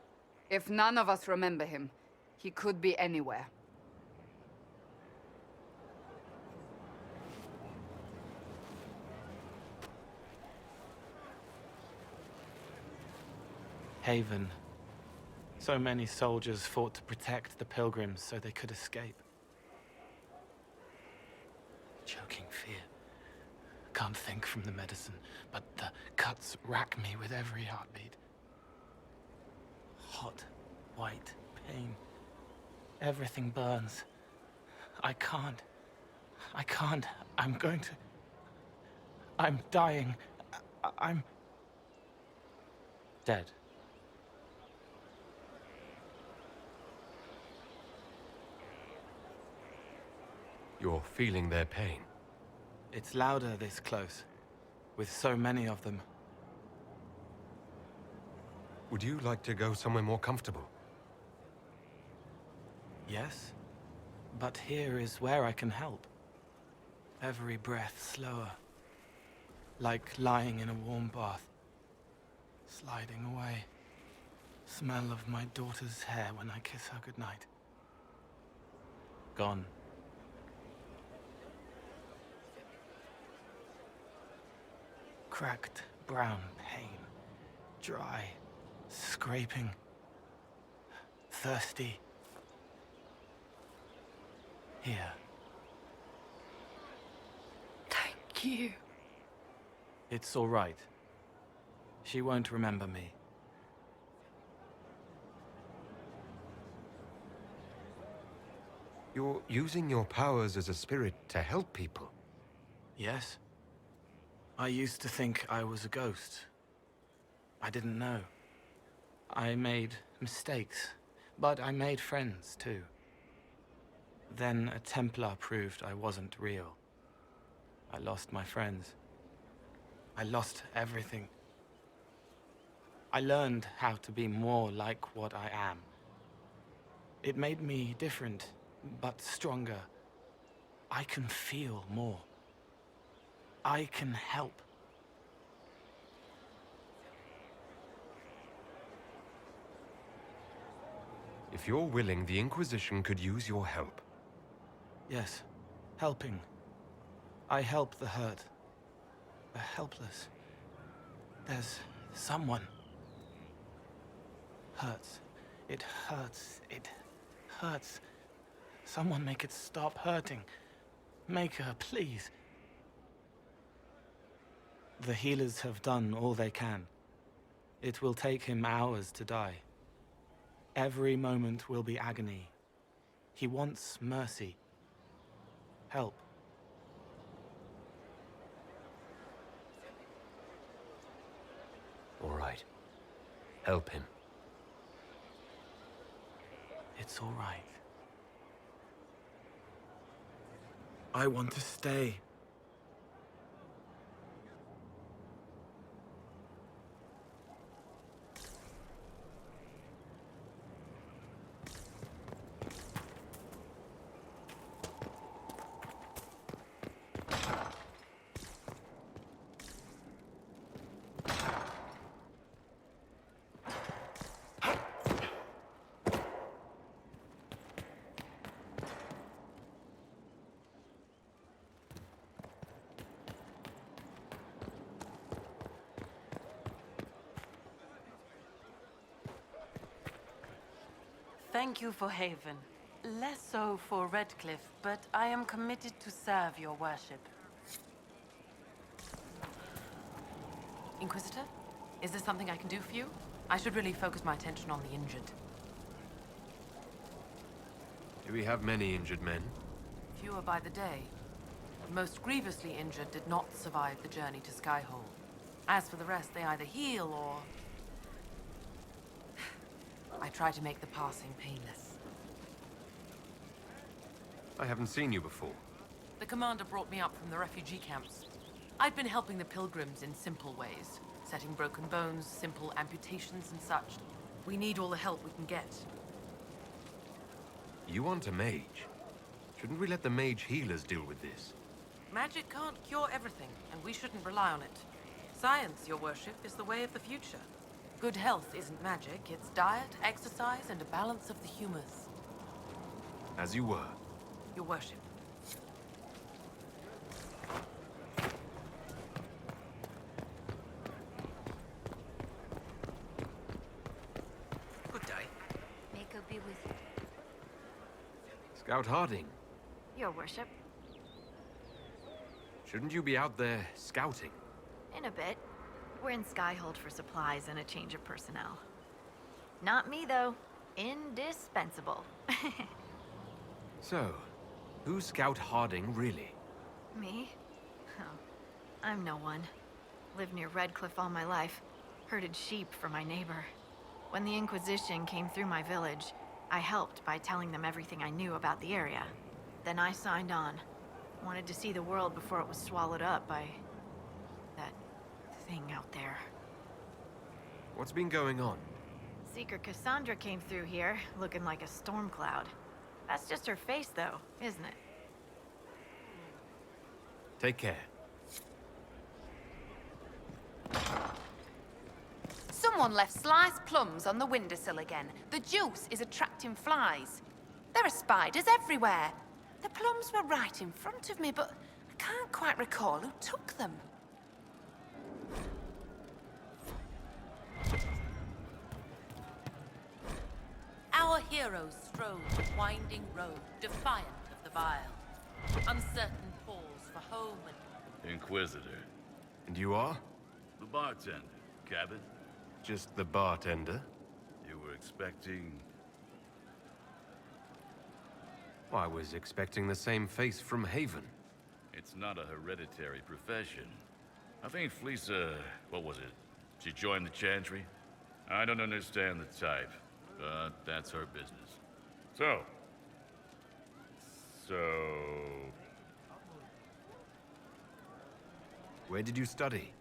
If none of us remember him, he could be anywhere. Haven. So many soldiers fought to protect the pilgrims so they could escape. Choking fear. Can't think from the medicine, but the cuts rack me with every heartbeat. Hot, white pain. Everything burns. I can't. I'm going to... I'm dying. I'm... dead. You're feeling their pain. It's louder this close, with so many of them. Would you like to go somewhere more comfortable? Yes, but here is where I can help. Every breath slower, like lying in a warm bath, sliding away. Smell of my daughter's hair when I kiss her goodnight. Gone. Cracked brown pain, dry, scraping, thirsty. Here. Thank you. It's all right. She won't remember me. You're using your powers as a spirit to help people. Yes? I used to think I was a ghost. I didn't know. I made mistakes, but I made friends too. Then a Templar proved I wasn't real. I lost my friends. I lost everything. I learned how to be more like what I am. It made me different, but stronger. I can feel more. I can help. If you're willing, the Inquisition could use your help. Yes, helping. I help the hurt, the helpless. There's someone. Hurts. It hurts. It hurts. Someone make it stop hurting. Make her, please. The healers have done all they can. It will take him hours to die. Every moment will be agony. He wants mercy. Help. All right. Help him. It's all right. I want to stay. Thank you for Haven. Less so for Redcliffe, but I am committed to serve your worship. Inquisitor? Is there something I can do for you? I should really focus my attention on the injured. Do we have many injured men? Fewer by the day. The most grievously injured did not survive the journey to Skyhold. As for the rest, they either heal or... I try to make the passing painless. I haven't seen you before. The commander brought me up from the refugee camps. I'd been helping the pilgrims in simple ways. Setting broken bones, simple amputations and such. We need all the help we can get. You want a mage? Shouldn't we let the mage healers deal with this? Magic can't cure everything, and we shouldn't rely on it. Science, your worship, is the way of the future. Good health isn't magic, it's diet, exercise, and a balance of the humors. As you were. Your worship. Good day. May God be with you. Scout Harding, Your worship. shouldn't you be out there scouting? In a bit. We're in Skyhold for supplies and a change of personnel. Not me, though. Indispensable. So, who's Scout Harding, really? Me? Oh, I'm no one. Lived near Redcliffe all my life. Herded sheep for my neighbor. When the Inquisition came through my village, I helped by telling them everything I knew about the area. Then I signed on. Wanted to see the world before it was swallowed up by... that thing out there. What's been going on? Seeker Cassandra came through here, looking like a storm cloud. That's just her face, though, isn't it? Take care. Someone left sliced plums on the windowsill again. The juice is attracting flies. There are spiders everywhere. The plums were right in front of me, but I can't quite recall who took them. Our heroes strode the winding road, defiant of the vile. Uncertain pause for home and... Inquisitor. And you are? The bartender. Cabin? Just the bartender? You were expecting... I was expecting the same face from Haven. It's not a hereditary profession. I think Fleesa... what was it? She joined the Chantry? I don't understand the type, but that's her business. So... Where did you study?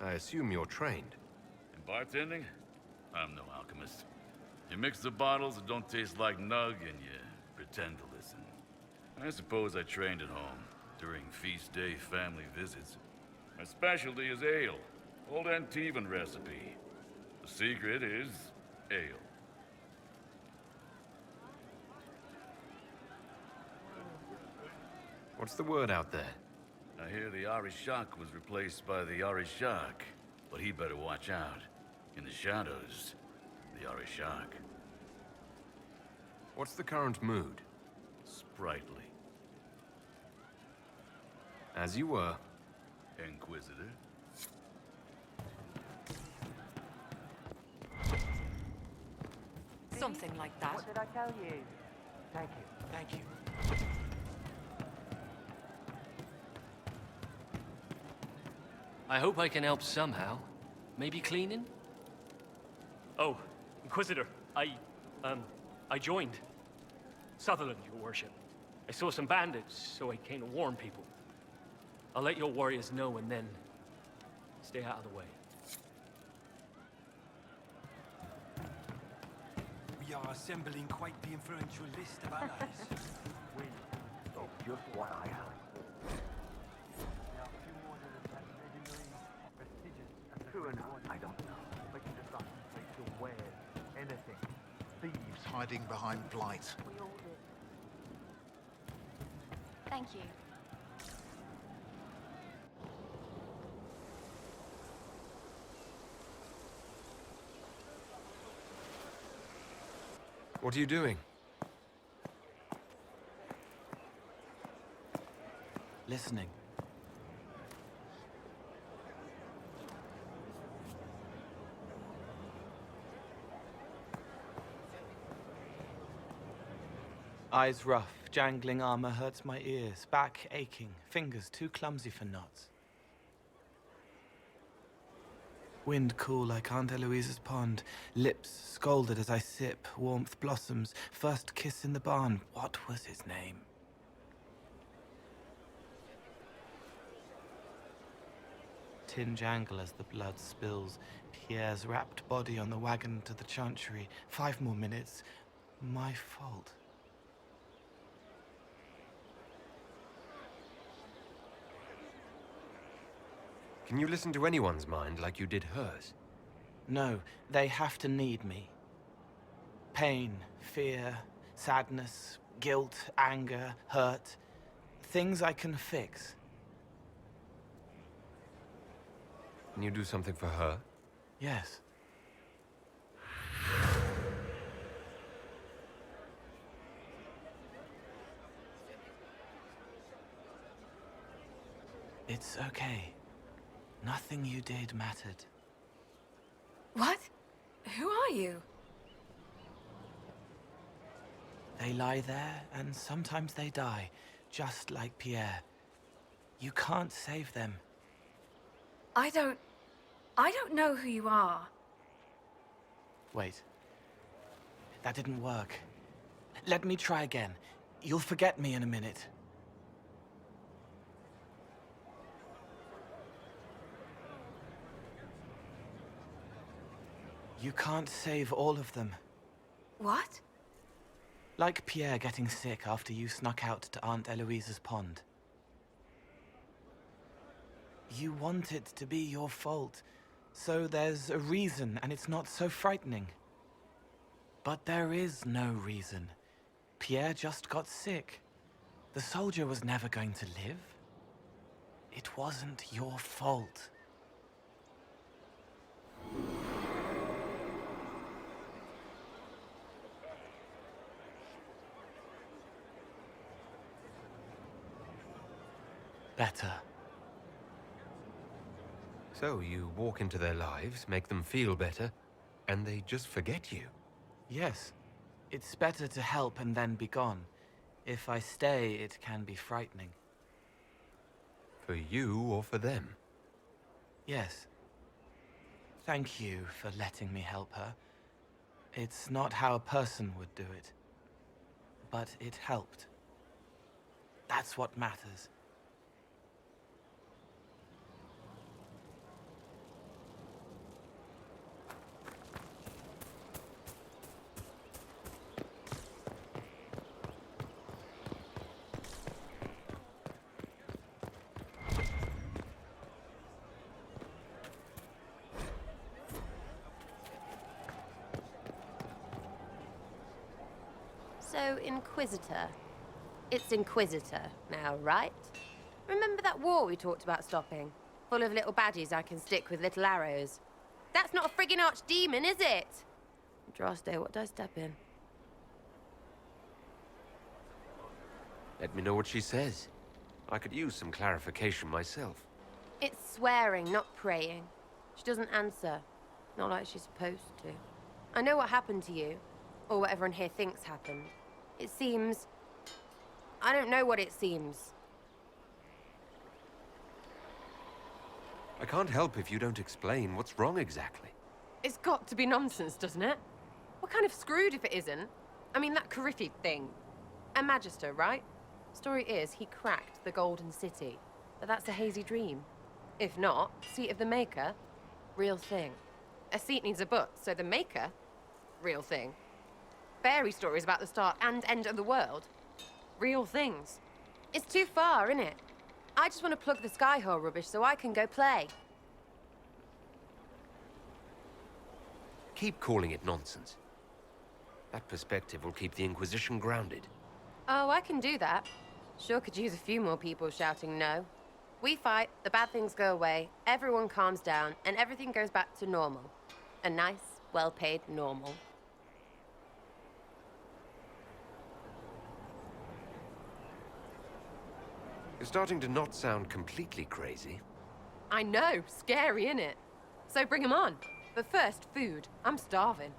I assume you're trained. In bartending? I'm no alchemist. You mix the bottles that don't taste like nug, and you pretend to listen. I suppose I trained at home, during feast day family visits. My specialty is ale. Old Antivan recipe. The secret is ale. What's the word out there? I hear the Arishak was replaced by the Arishak, but he better watch out. In the shadows, the Arishak. What's the current mood? Sprightly. As you were. Inquisitor. Something like that. What did I tell you? Thank you. Thank you. I hope I can help somehow. Maybe cleaning? Oh, Inquisitor, I joined. Sutherland, your worship. I saw some bandits, so I came to warn people. I'll let your warriors know and then stay out of the way. We are assembling quite the influential list of allies. We got just what I had. True enough, I don't know. But you just got some place to wear anything. Thieves Hiding behind Blight. We all did. Thank you. What are you doing? Listening. Eyes rough, jangling armor hurts my ears, back aching, fingers too clumsy for knots. Wind cool like Aunt Eloise's pond, lips scalded as I sip, warmth blossoms, first kiss in the barn, what was his name? Tin jangle as the blood spills, Pierre's wrapped body on the wagon to the chantry, 5 more minutes, my fault. Can you listen to anyone's mind like you did hers? No, they have to need me. Pain, fear, sadness, guilt, anger, hurt. Things I can fix. Can you do something for her? Yes. It's okay. Nothing you did mattered. What? Who are you? They lie there, and sometimes they die, just like Pierre. You can't save them. I don't know who you are. Wait. That didn't work. Let me try again. You'll forget me in a minute. You can't save all of them. What? Like Pierre getting sick after you snuck out to Aunt Eloise's pond. You want it to be your fault, so there's a reason and it's not so frightening. But there is no reason. Pierre just got sick. The soldier was never going to live. It wasn't your fault. Better. So you walk into their lives, make them feel better, and they just forget you. Yes. It's better to help and then be gone. If I stay, it can be frightening. For you or for them? Yes. Thank you for letting me help her. It's not how a person would do it. But it helped. That's what matters. So, Inquisitor. It's Inquisitor now, right? Remember that war we talked about stopping? Full of little baddies I can stick with little arrows. That's not a friggin' archdemon, is it? Droste, what did I step in? Let me know what she says. I could use some clarification myself. It's swearing, not praying. She doesn't answer. Not like she's supposed to. I know what happened to you. Or what everyone here thinks happened. It seems... I don't know what it seems. I can't help if you don't explain what's wrong exactly. It's got to be nonsense, doesn't it? We're kind of screwed if it isn't. I mean, that Carriffy thing. A Magister, right? Story is, he cracked the Golden City. But that's a hazy dream. If not, seat of the Maker, real thing. A seat needs a butt, so the Maker, real thing. Fairy stories about the start and end of the world, real things. It's too far, innit? I just want to plug the Skyhold rubbish so I can go play. Keep calling it nonsense. That perspective will keep the Inquisition grounded. Oh, I can do that. Sure could use a few more people shouting no. We fight, the bad things go away, everyone calms down, and everything goes back to normal. A nice, well-paid normal. You're starting to not sound completely crazy. I know, scary, innit? So bring 'em on. But first, food. I'm starving.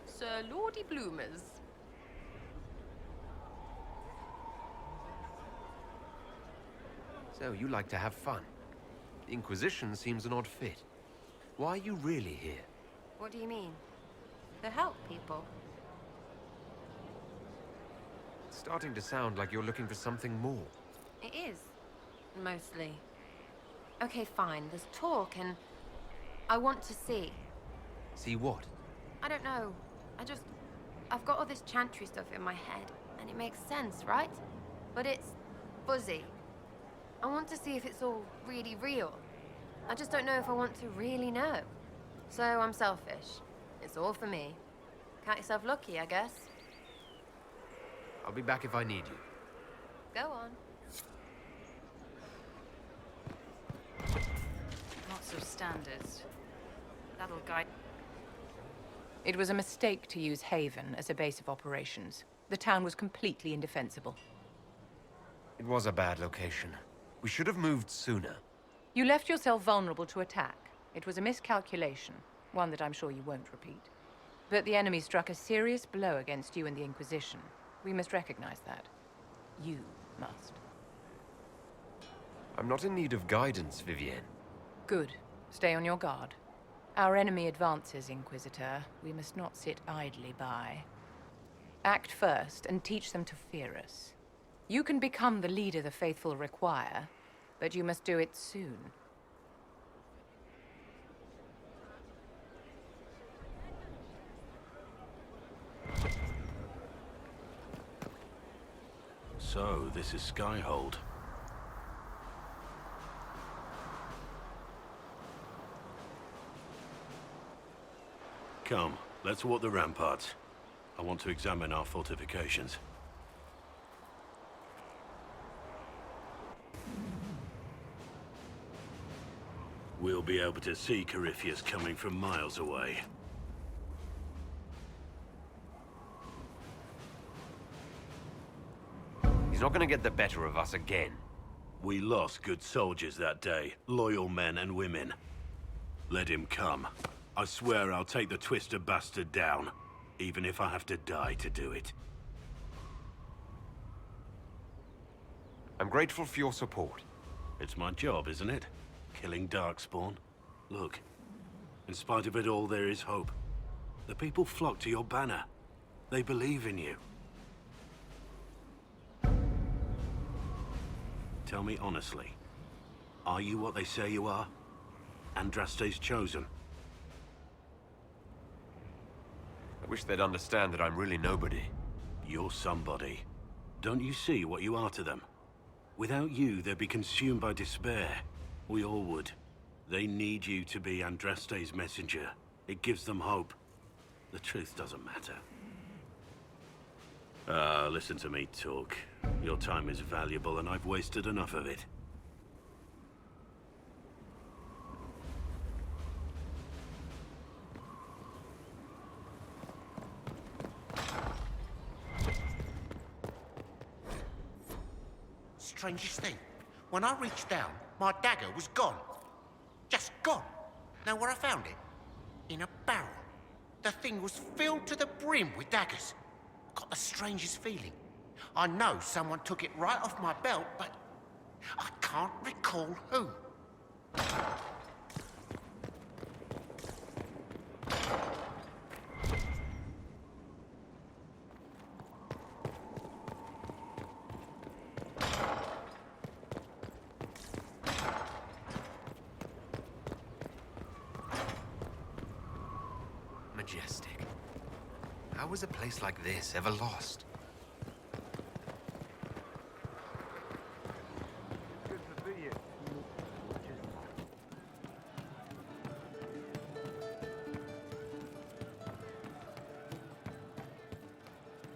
Sir Lordy Bloomers. So you like to have fun. The Inquisition seems an odd fit. Why are you really here? What do you mean? To help people. It's starting to sound like you're looking for something more. It is. Mostly. Okay, fine. There's talk and... I want to see. See what? I don't know. I've got all this chantry stuff in my head, and it makes sense, right? But it's fuzzy. I want to see if it's all really real. I just don't know if I want to really know. So I'm selfish. It's all for me. Count yourself lucky, I guess. I'll be back if I need you. Go on. Lots of standards. That'll guide... It was a mistake to use Haven as a base of operations. The town was completely indefensible. It was a bad location. We should have moved sooner. You left yourself vulnerable to attack. It was a miscalculation, one that I'm sure you won't repeat. But the enemy struck a serious blow against you and the Inquisition. We must recognize that. You must. I'm not in need of guidance, Vivienne. Good. Stay on your guard. Our enemy advances, Inquisitor. We must not sit idly by. Act first and teach them to fear us. You can become the leader the faithful require, but you must do it soon. So, this is Skyhold. Come, let's walk the ramparts. I want to examine our fortifications. We'll be able to see Corypheus coming from miles away. He's not gonna get the better of us again. We lost good soldiers that day, loyal men and women. Let him come. I swear I'll take the Twister bastard down, even if I have to die to do it. I'm grateful for your support. It's my job, isn't it? Killing Darkspawn. Look, in spite of it all, there is hope. The people flock to your banner. They believe in you. Tell me honestly, are you what they say you are? Andraste's chosen? I wish they'd understand that I'm really nobody. You're somebody. Don't you see what you are to them? Without you, they'd be consumed by despair. We all would. They need you to be Andraste's messenger. It gives them hope. The truth doesn't matter. Listen to me talk. Your time is valuable and I've wasted enough of it. Strangest thing. When I reached down, my dagger was gone. Just gone. Know where I found it? In a barrel. The thing was filled to the brim with daggers. Got the strangest feeling. I know someone took it right off my belt, but I can't recall who. Majestic. How was a place like this ever lost? Good to see you.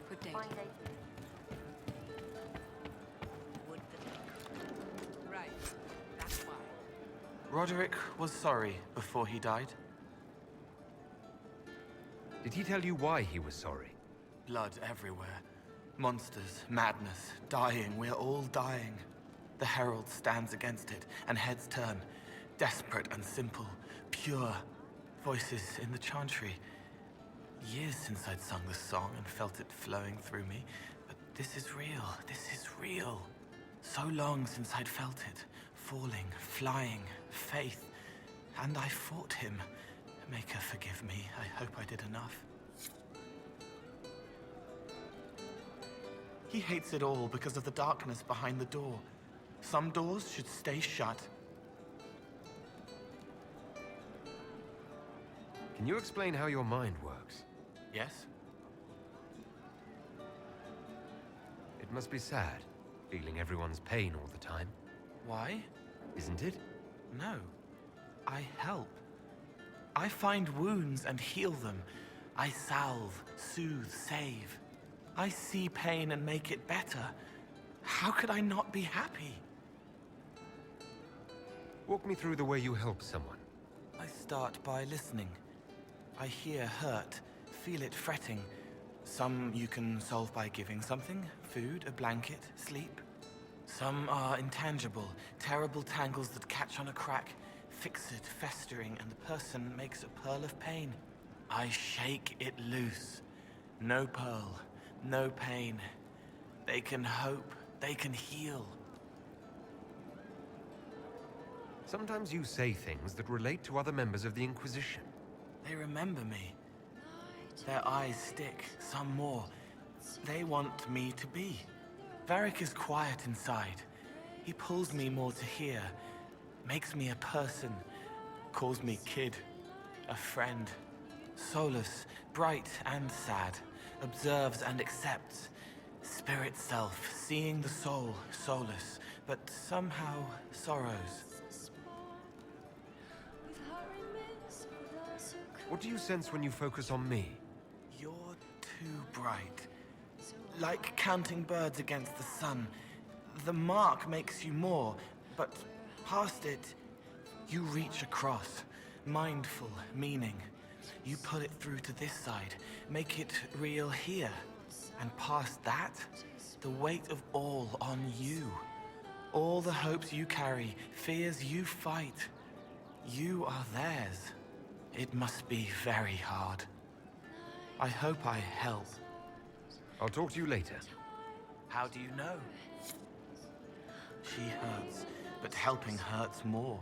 Good day. Right, that's why. Roderick was sorry before he died. Did he tell you why he was sorry? Blood everywhere. Monsters, madness, dying. We're all dying. The Herald stands against it, and heads turn. Desperate and simple, pure. Voices in the chantry. Years since I'd sung the song and felt it flowing through me. But this is real. This is real. So long since I'd felt it. Falling, flying, faith. And I fought him. Make her forgive me. I hope I did enough. He hates it all because of the darkness behind the door. Some doors should stay shut. Can you explain how your mind works? Yes? It must be sad, feeling everyone's pain all the time. Why? Isn't it? No. I help. I find wounds and heal them. I salve, soothe, save. I see pain and make it better. How could I not be happy? Walk me through the way you help someone. I start by listening. I hear hurt, feel it fretting. Some you can solve by giving something, food, a blanket, sleep. Some are intangible, terrible tangles that catch on a crack, fix it, festering, and the person makes a pearl of pain. I shake it loose. No pearl, no pain. They can hope, they can heal. Sometimes you say things that relate to other members of the Inquisition. They remember me. Their eyes stick, some more. They want me to be. Varric is quiet inside. He pulls me more to hear, makes me a person, calls me kid, a friend. Soulless, bright and sad, observes and accepts. Spirit self, seeing the soul, soulless, but somehow sorrows. What do you sense when you focus on me? You're too bright. Like counting birds against the sun. The mark makes you more, but past it, you reach across. Mindful, meaning. You pull it through to this side, make it real here. And past that, the weight of all on you. All the hopes you carry, fears you fight. You are theirs. It must be very hard. I hope I help. I'll talk to you later. How do you know? She hurts, but helping hurts more.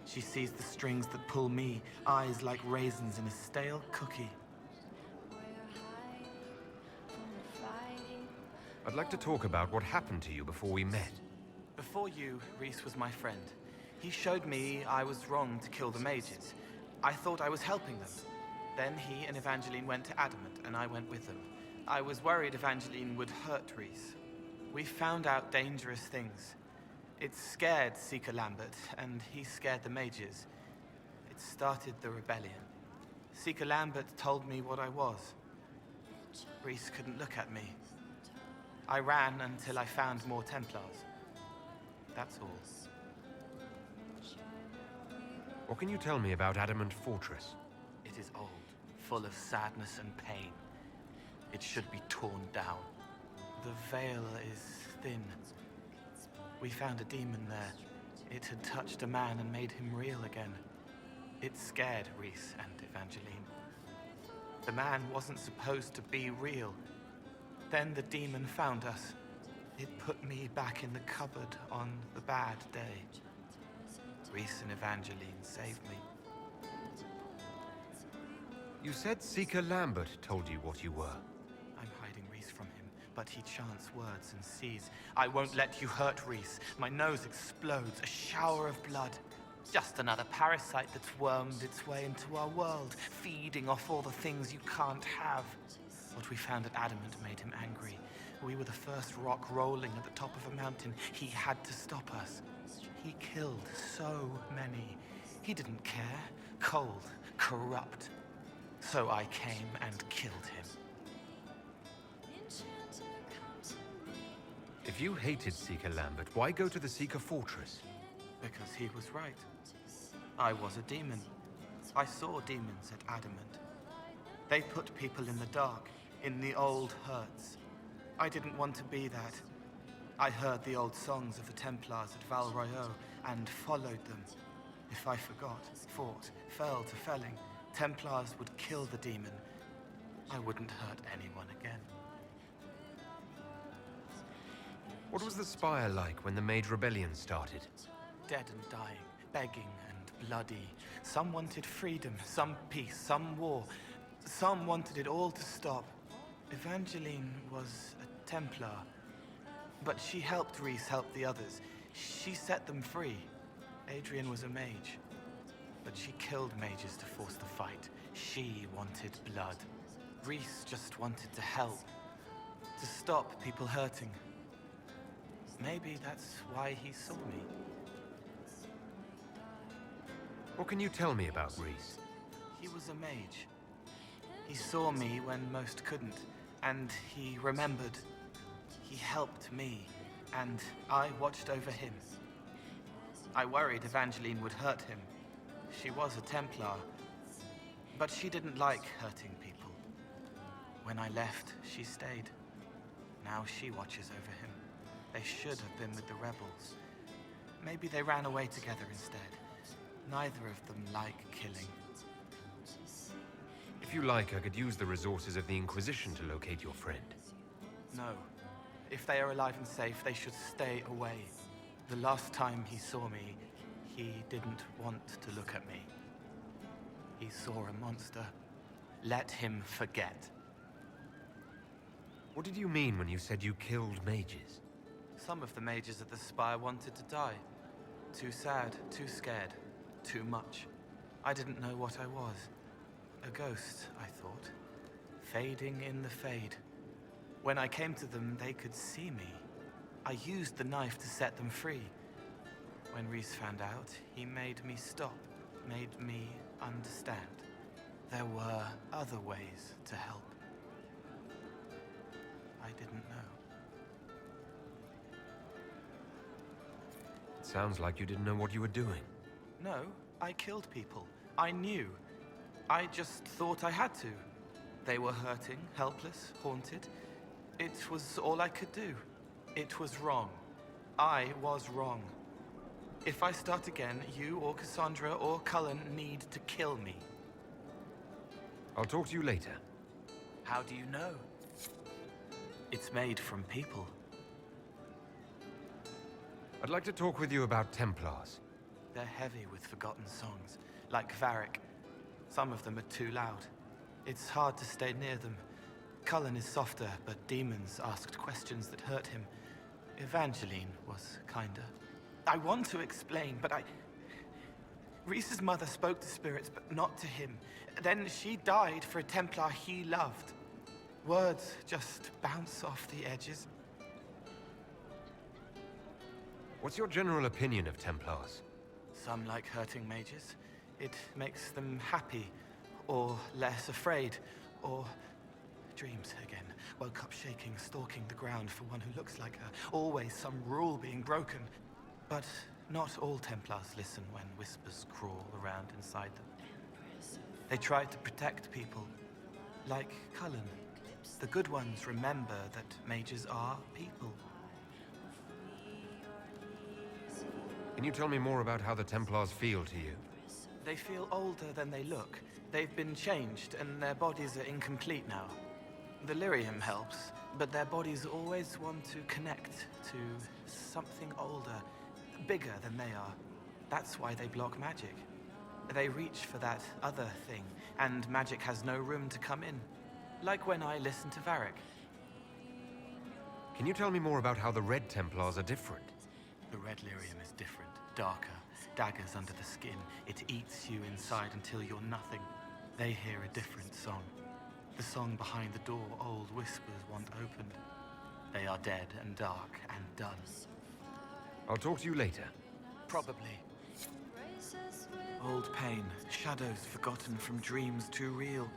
She sees the strings that pull me, eyes like raisins in a stale cookie. I'd like to talk about what happened to you before we met. Before you, Rhys was my friend. He showed me I was wrong to kill the mages. I thought I was helping them. Then he and Evangeline went to Adamant, and I went with them. I was worried Evangeline would hurt Rhys. We found out dangerous things. It scared Seeker Lambert, and he scared the mages. It started the rebellion. Seeker Lambert told me what I was. Reese couldn't look at me. I ran until I found more Templars. That's all. What can you tell me about Adamant Fortress? It is old, full of sadness and pain. It should be torn down. The veil is thin. We found a demon there. It had touched a man and made him real again. It scared Reese and Evangeline. The man wasn't supposed to be real. Then the demon found us. It put me back in the cupboard on the bad day. Reese and Evangeline saved me. You said Seeker Lambert told you what you were. I'm hiding Reese from him, but he chants words and sees. I won't let you hurt Reese. My nose explodes, a shower of blood. Just another parasite that's wormed its way into our world, feeding off all the things you can't have. What we found at Adamant made him angry. We were the first rock rolling at the top of a mountain. He had to stop us. He killed so many. He didn't care. Cold, corrupt. So I came and killed him. If you hated Seeker Lambert, why go to the Seeker Fortress? Because he was right. I was a demon. I saw demons at Adamant. They put people in the dark, in the old hurts. I didn't want to be that. I heard the old songs of the Templars at Val Royeaux and followed them. If I forgot, fought, fell to felling, Templars would kill the demon. I wouldn't hurt anyone again. What was the Spire like when the Mage Rebellion started? Dead and dying, begging and bloody. Some wanted freedom, some peace, some war. Some wanted it all to stop. Evangeline was a Templar, but she helped Reese help the others. She set them free. Adrian was a mage, but she killed mages to force the fight. She wanted blood. Reese just wanted to help, to stop people hurting. Maybe that's why he saw me. What can you tell me about Reese? He was a mage. He saw me when most couldn't, and he remembered. He helped me, and I watched over him. I worried Evangeline would hurt him. She was a Templar, but she didn't like hurting people. When I left, she stayed. Now she watches over him. They should have been with the rebels. Maybe they ran away together instead. Neither of them like killing. If you like, I could use the resources of the Inquisition to locate your friend. No. If they are alive and safe, they should stay away. The last time he saw me, he didn't want to look at me. He saw a monster. Let him forget. What did you mean when you said you killed mages? Some of the mages at the Spire wanted to die. Too sad, too scared, too much. I didn't know what I was. A ghost, I thought. Fading in the fade. When I came to them, they could see me. I used the knife to set them free. When Reese found out, he made me stop, made me understand. There were other ways to help. I didn't know. It sounds like you didn't know what you were doing. No, I killed people. I knew. I just thought I had to. They were hurting, helpless, haunted. It was all I could do. It was wrong. I was wrong. If I start again, you or Cassandra or Cullen need to kill me. I'll talk to you later. How do you know? It's made from people. I'd like to talk with you about Templars. They're heavy with forgotten songs, like Varric. Some of them are too loud. It's hard to stay near them. Cullen is softer, but demons asked questions that hurt him. Evangeline was kinder. I want to explain, but Reese's mother spoke to spirits, but not to him. Then she died for a Templar he loved. Words just bounce off the edges. What's your general opinion of Templars? Some like hurting mages. It makes them happy, or less afraid, or dreams again. Woke up shaking, stalking the ground for one who looks like her. Always some rule being broken. But not all Templars listen when whispers crawl around inside them. They try to protect people, like Cullen. The good ones remember that mages are people. Can you tell me more about how the Templars feel to you? They feel older than they look. They've been changed, and their bodies are incomplete now. The lyrium helps, but their bodies always want to connect to something older, bigger than they are. That's why they block magic. They reach for that other thing, and magic has no room to come in. Like when I listen to Varric. Can you tell me more about how the Red Templars are different? The red lyrium is different, darker. Daggers under the skin. It eats you inside until you're nothing. They hear a different song. The song behind the door old whispers want opened. They are dead and dark and done. I'll talk to you later. Probably. Old pain, shadows forgotten from dreams too real.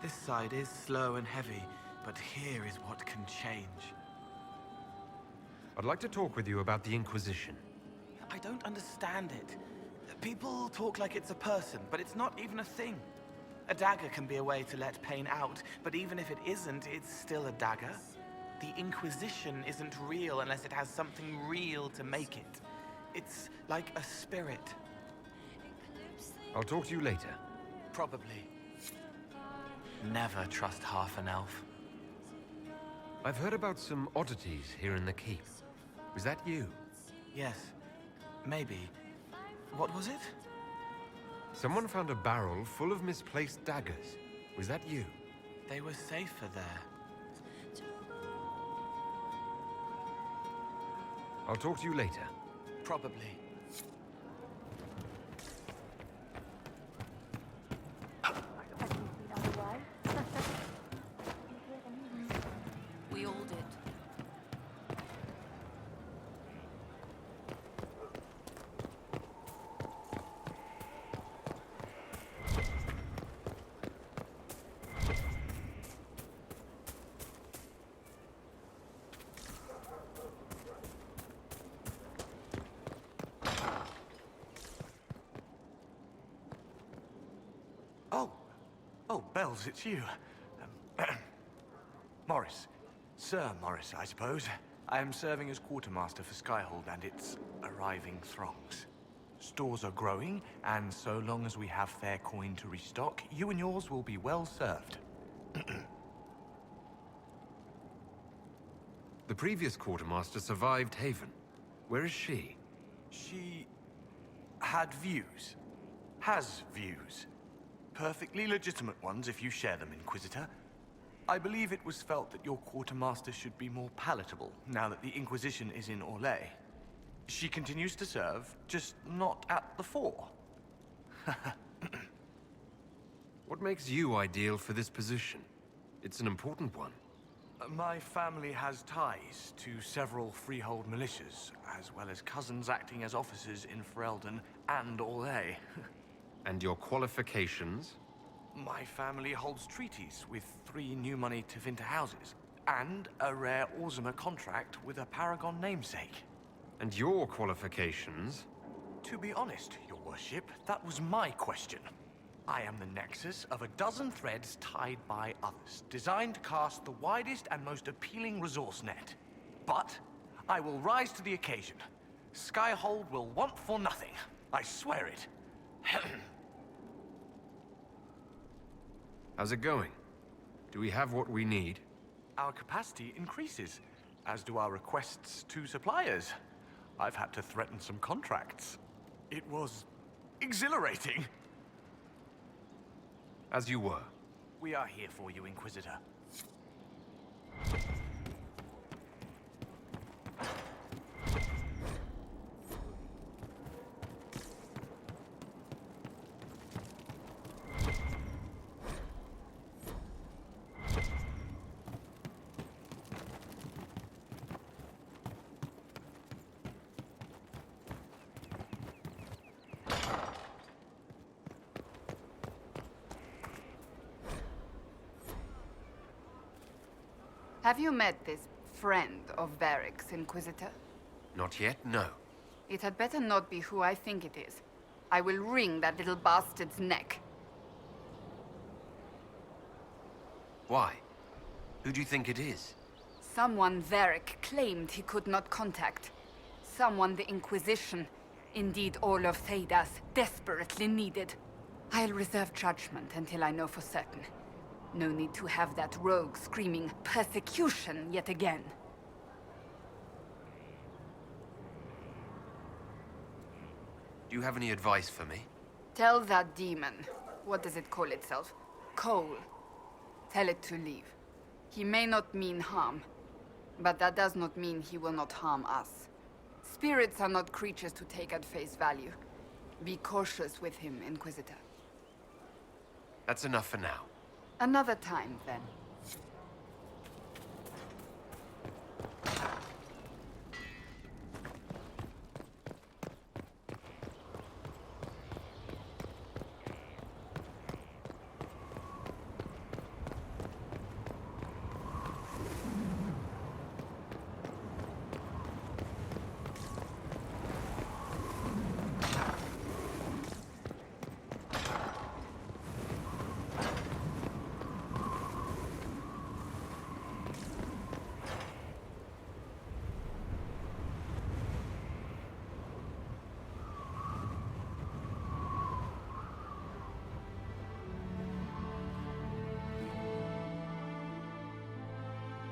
This side is slow and heavy, but here is what can change. I'd like to talk with you about the Inquisition. I don't understand it. People talk like it's a person, but it's not even a thing. A dagger can be a way to let pain out, but even if it isn't, it's still a dagger. The Inquisition isn't real unless it has something real to make it. It's like a spirit. I'll talk to you later. Probably. Never trust half an elf. I've heard about some oddities here in the keep. Was that you? Yes. Maybe. What was it? Someone found a barrel full of misplaced daggers. Was that you? They were safer there. I'll talk to you later. Probably. We all did. Oh, Bells, it's you. Morris. Sir Morris, I suppose. I am serving as quartermaster for Skyhold and its arriving throngs. Stores are growing, and so long as we have fair coin to restock, you and yours will be well served. The previous quartermaster survived Haven. Where is she? She had views. Has views. Perfectly legitimate ones if you share them, Inquisitor. I believe it was felt that your quartermaster should be more palatable now that the Inquisition is in Orlais. She continues to serve, just not at the fore. What makes you ideal for this position? It's an important one. My family has ties to several freehold militias, as well as cousins acting as officers in Ferelden and Orlais. And your qualifications? My family holds treaties with 3 new money Tevinter houses, and a rare Orzuma contract with a Paragon namesake. And your qualifications? To be honest, your worship, that was my question. I am the nexus of a dozen threads tied by others, designed to cast the widest and most appealing resource net. But I will rise to the occasion. Skyhold will want for nothing. I swear it. How's it going? Do we have what we need? Our capacity increases, as do our requests to suppliers. I've had to threaten some contracts. It was exhilarating. As you were. We are here for you, Inquisitor. Have you met this friend of Varric's, Inquisitor? Not yet, no. It had better not be who I think it is. I will wring that little bastard's neck. Why? Who do you think it is? Someone Varric claimed he could not contact. Someone the Inquisition, indeed all of Thedas, desperately needed. I'll reserve judgment until I know for certain. No need to have that rogue screaming persecution yet again. Do you have any advice for me? Tell that demon, what does it call itself? Cole. Tell it to leave. He may not mean harm, but that does not mean he will not harm us. Spirits are not creatures to take at face value. Be cautious with him, Inquisitor. That's enough for now. Another time, then.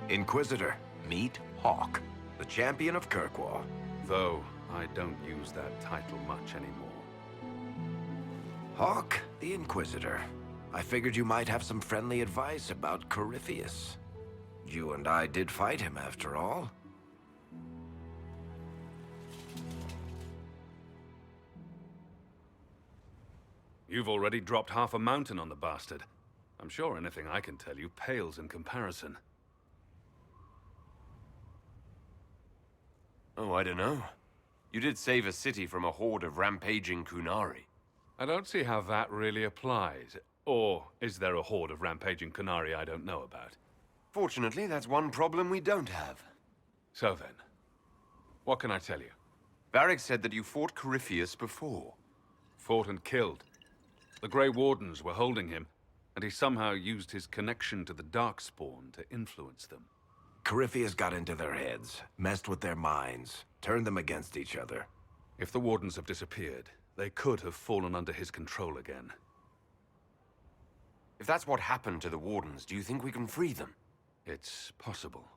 Inquisitor, meet Hawk, the champion of Kirkwall. Though I don't use that title much anymore. Hawk, the Inquisitor. I figured you might have some friendly advice about Corypheus. You and I did fight him, after all. You've already dropped half a mountain on the bastard. I'm sure anything I can tell you pales in comparison. Oh, I don't know. You did save a city from a horde of rampaging Kunari. I don't see how that really applies. Or is there a horde of rampaging Kunari I don't know about? Fortunately, that's one problem we don't have. So then, what can I tell you? Varric said that you fought Corypheus before. Fought and killed. The Grey Wardens were holding him, and he somehow used his connection to the Darkspawn to influence them. Corypheus got into their heads, messed with their minds, turned them against each other. If the Wardens have disappeared, they could have fallen under his control again. If that's what happened to the Wardens, do you think we can free them? It's possible.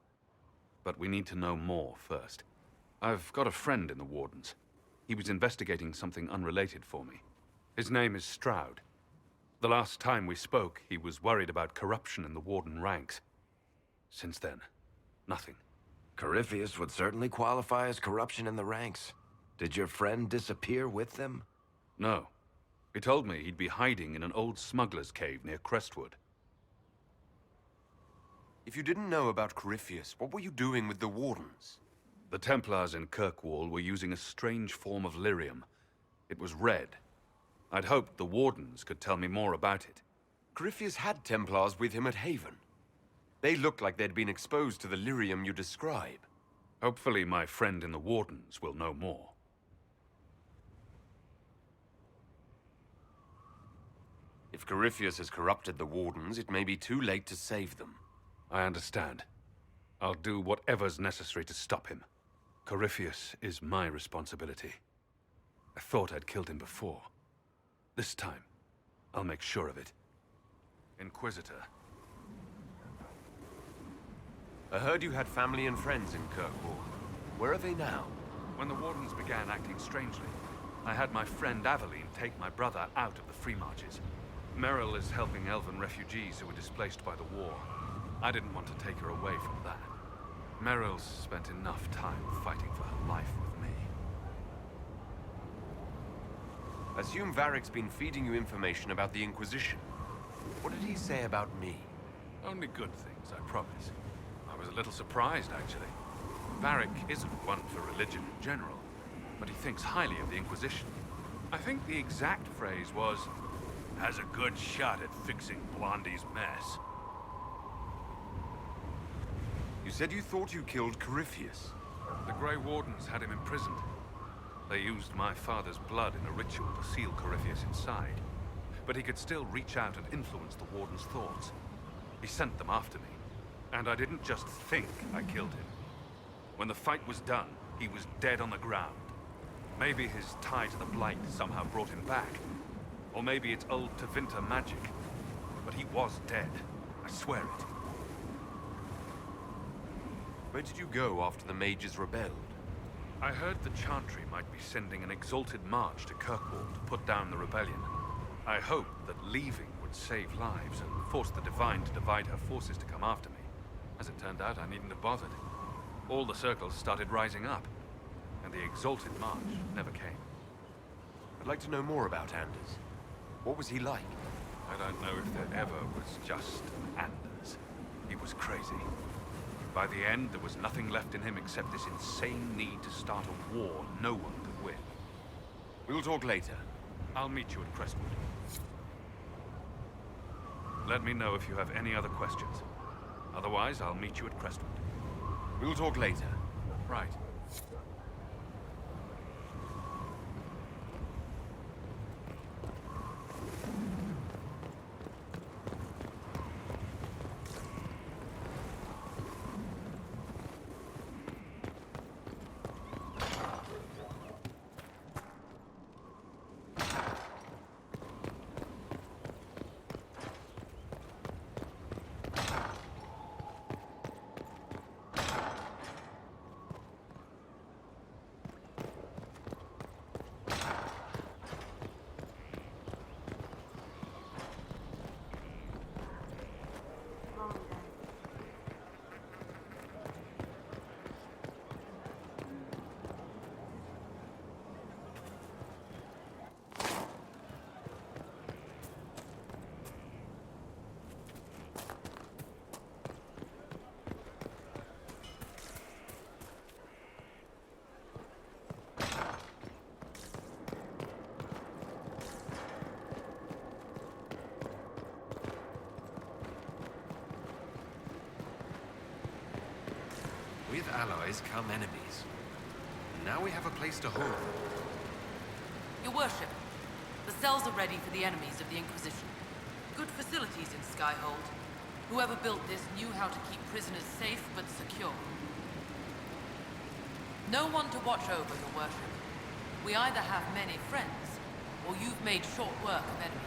But we need to know more first. I've got a friend in the Wardens. He was investigating something unrelated for me. His name is Stroud. The last time we spoke, he was worried about corruption in the Warden ranks. Since then, nothing. Corypheus would certainly qualify as corruption in the ranks. Did your friend disappear with them? No. He told me he'd be hiding in an old smuggler's cave near Crestwood. If you didn't know about Corypheus, what were you doing with the Wardens? The Templars in Kirkwall were using a strange form of lyrium. It was red. I'd hoped the Wardens could tell me more about it. Corypheus had Templars with him at Haven. They looked like they'd been exposed to the lyrium you describe. Hopefully my friend in the Wardens will know more. If Corypheus has corrupted the Wardens, it may be too late to save them. I understand. I'll do whatever's necessary to stop him. Corypheus is my responsibility. I thought I'd killed him before. This time, I'll make sure of it. Inquisitor. I heard you had family and friends in Kirkwall. Where are they now? When the Wardens began acting strangely, I had my friend Aveline take my brother out of the Free Marches. Merrill is helping elven refugees who were displaced by the war. I didn't want to take her away from that. Merrill's spent enough time fighting for her life with me. Assume Varric's been feeding you information about the Inquisition. What did he say about me? Only good things, I promise. I was a little surprised, actually. Varric isn't one for religion in general, but he thinks highly of the Inquisition. I think the exact phrase was, "has a good shot at fixing Blondie's mess." said you thought you killed Corypheus. The Grey Wardens had him imprisoned. They used my father's blood in a ritual to seal Corypheus inside. But he could still reach out and influence the Warden's thoughts. He sent them after me. And I didn't just think I killed him. When the fight was done, he was dead on the ground. Maybe his tie to the Blight somehow brought him back. Or maybe it's old Tevinter magic. But he was dead. I swear it. Where did you go after the mages rebelled? I heard the Chantry might be sending an exalted march to Kirkwall to put down the rebellion. I hoped that leaving would save lives and force the Divine to divide her forces to come after me. As it turned out, I needn't have bothered. All the circles started rising up, and the exalted march never came. I'd like to know more about Anders. What was he like? I don't know if there ever was just Anders. He was crazy. By the end, there was nothing left in him except this insane need to start a war no one could win. We'll talk later. I'll meet you at Crestwood. Let me know if you have any other questions. Otherwise, I'll meet you at Crestwood. We'll talk later. Right. With allies come enemies. And now we have a place to hold them. Your worship, the cells are ready for the enemies of the Inquisition. Good facilities in Skyhold. Whoever built this knew how to keep prisoners safe but secure. No one to watch over, your worship. We either have many friends, or you've made short work of enemies.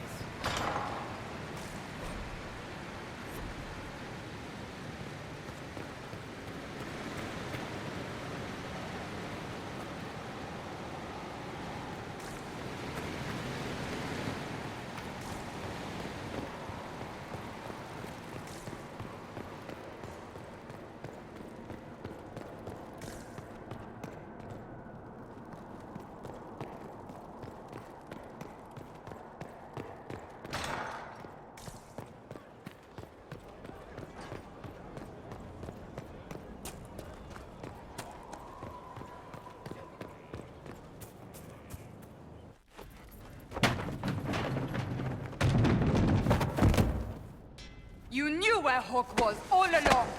You knew where Hawk was all along!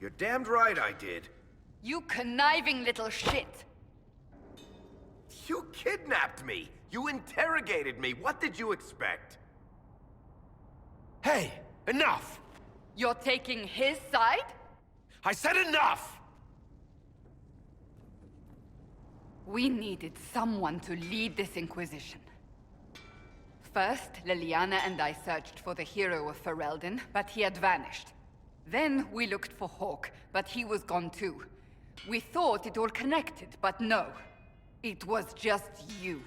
You're damned right I did. You conniving little shit! You kidnapped me! You interrogated me! What did you expect? Hey! Enough! You're taking his side? I said enough! We needed someone to lead this Inquisition. First, Liliana and I searched for the hero of Ferelden, but he had vanished. Then we looked for Hawk, but he was gone too. We thought it all connected, but no. It was just you.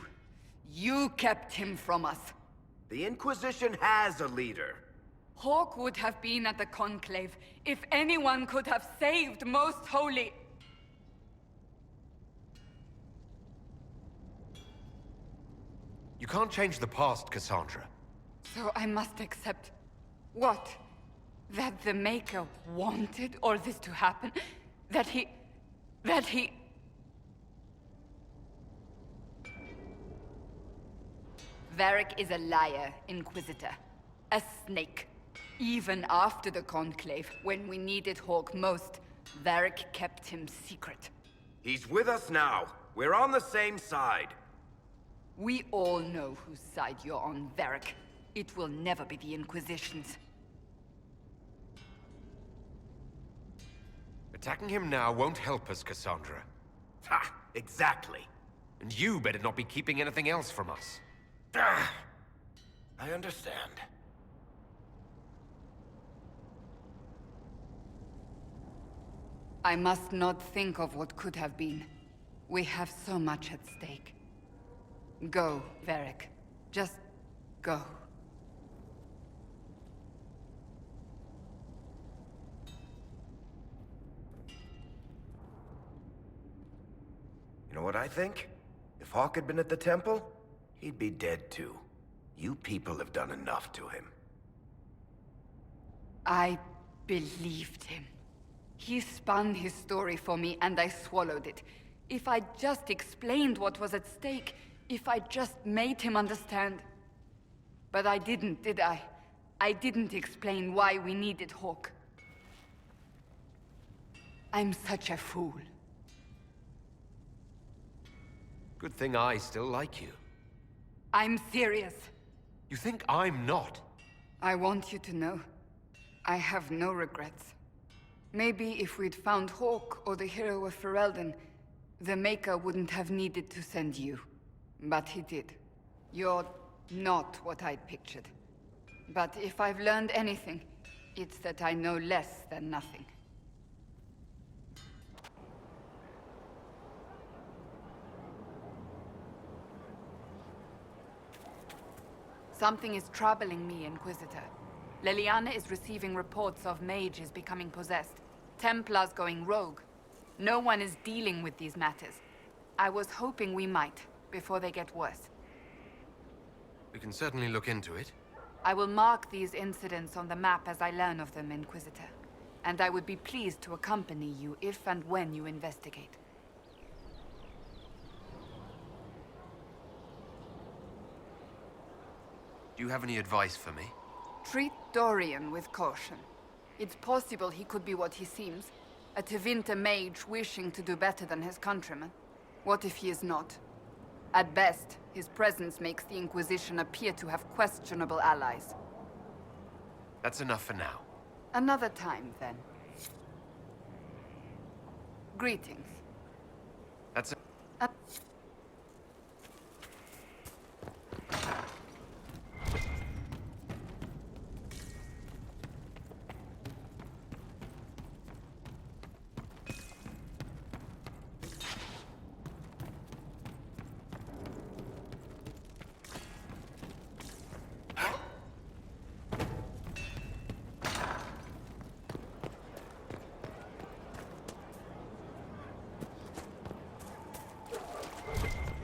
You kept him from us. The Inquisition has a leader. Hawk would have been at the Conclave if anyone could have saved Most Holy... You can't change the past, Cassandra. So I must accept... what? That the Maker wanted all this to happen? That he... Varric is a liar, Inquisitor. A snake. Even after the Conclave, when we needed Hawk most, Varric kept him secret. He's with us now. We're on the same side. We all know whose side you're on, Varric. It will never be the Inquisition's. Attacking him now won't help us, Cassandra. Ha! Exactly. And you better not be keeping anything else from us. Ah, I understand. I must not think of what could have been. We have so much at stake. Go, Varric. Just go. You know what I think? If Hawk had been at the temple, he'd be dead too. You people have done enough to him. I believed him. He spun his story for me, and I swallowed it. If I just explained what was at stake, if I just made him understand. But I didn't, did I? I didn't explain why we needed Hawk. I'm such a fool. Good thing I still like you. I'm serious. You think I'm not? I want you to know, I have no regrets. Maybe if we'd found Hawk or the hero of Ferelden, the Maker wouldn't have needed to send you. But he did. You're not what I'd pictured. But if I've learned anything, it's that I know less than nothing. Something is troubling me, Inquisitor. Leliana is receiving reports of mages becoming possessed, Templars going rogue. No one is dealing with these matters. I was hoping we might, before they get worse. We can certainly look into it. I will mark these incidents on the map as I learn of them, Inquisitor. And I would be pleased to accompany you if and when you investigate. Do you have any advice for me? Treat Dorian with caution. It's possible he could be what he seems. A Tevinter mage wishing to do better than his countrymen. What if he is not? At best, his presence makes the Inquisition appear to have questionable allies. That's enough for now. Another time, then. Greetings. That's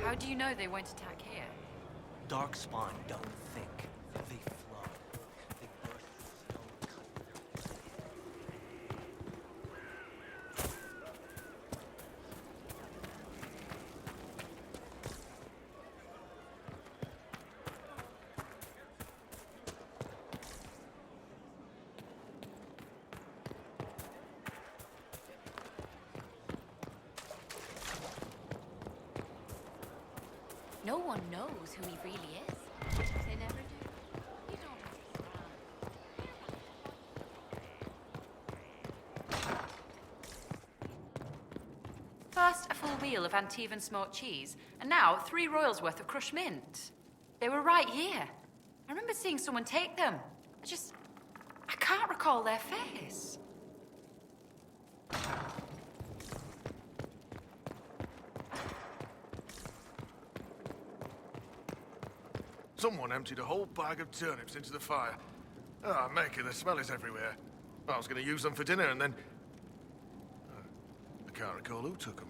How do you know they won't attack here? Darkspawn don't think. They flow. They burst the stone. No one knows who he really is. They never do. You don't understand. First, a full wheel of Antivan smoked cheese, and now 3 royals worth of crushed mint. They were right here. I remember seeing someone take them. I can't recall their face. Someone emptied a whole bag of turnips into the fire. Ah, Maker, the smell is everywhere. I was going to use them for dinner and then... I can't recall who took them.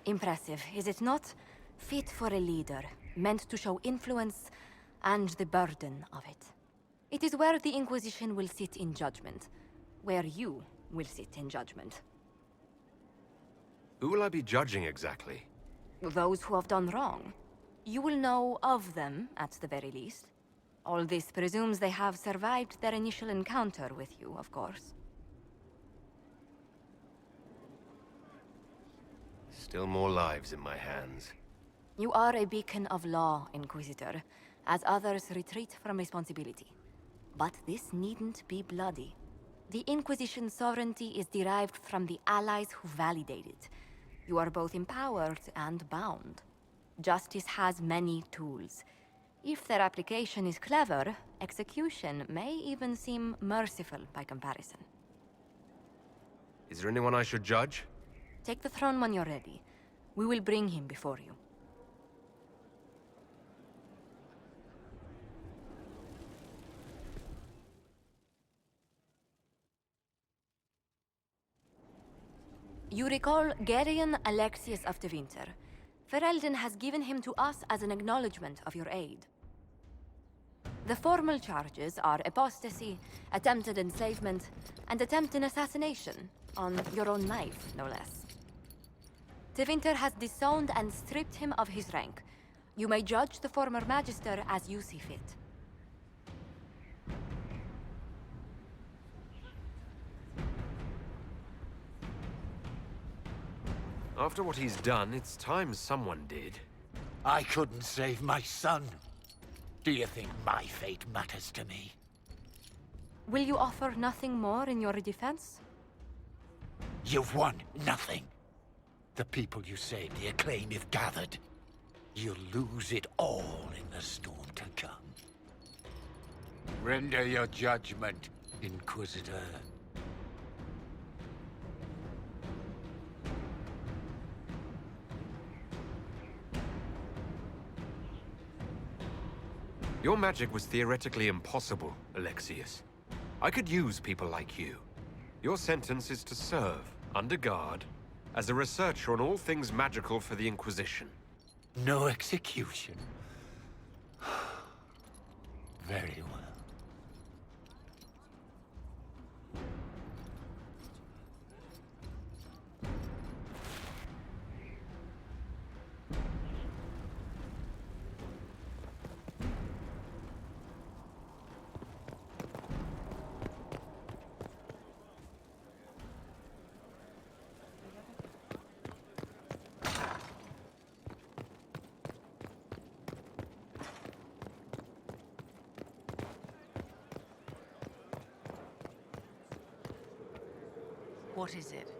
Impressive, is it not? Fit for a leader, meant to show influence and the burden of it. It is where the Inquisition will sit in judgment. Where you will sit in judgment. Who will I be judging exactly? Those who have done wrong. You will know of them, at the very least. All this presumes they have survived their initial encounter with you, of course. Still more lives in my hands. You are a beacon of law, Inquisitor, as others retreat from responsibility. But this needn't be bloody. The Inquisition's sovereignty is derived from the allies who validate it. You are both empowered and bound. Justice has many tools. If their application is clever, execution may even seem merciful by comparison. Is there anyone I should judge? Take the throne when you're ready. We will bring him before you. You recall Gerion Alexius of the Winter. Ferelden has given him to us as an acknowledgement of your aid. The formal charges are apostasy, attempted enslavement, and attempted assassination, on your own knife, no less. Tevinter has disowned and stripped him of his rank. You may judge the former Magister as you see fit. After what he's done, it's time someone did. I couldn't save my son. Do you think my fate matters to me? Will you offer nothing more in your defense? You've won nothing. The people you saved, the acclaim you've gathered. You'll lose it all in the storm to come. Render your judgment, Inquisitor. Your magic was theoretically impossible, Alexius. I could use people like you. Your sentence is to serve, under guard, as a researcher on all things magical for the Inquisition. No execution. Very well. What is it?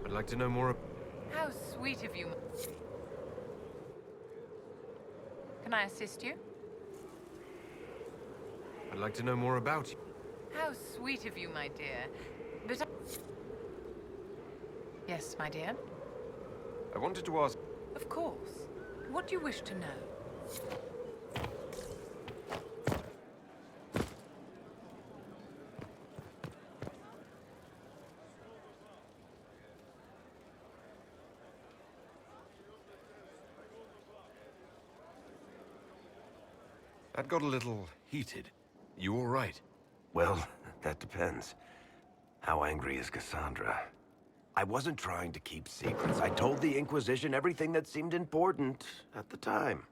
I'd like to know more. How sweet of you. Can I assist you? I'd like to know more about you. How sweet of you, my dear. But yes, my dear? I wanted to ask... Of course. What do you wish to know? That got a little heated. You all right? Well, that depends. How angry is Cassandra? I wasn't trying to keep secrets. I told the Inquisition everything that seemed important at the time.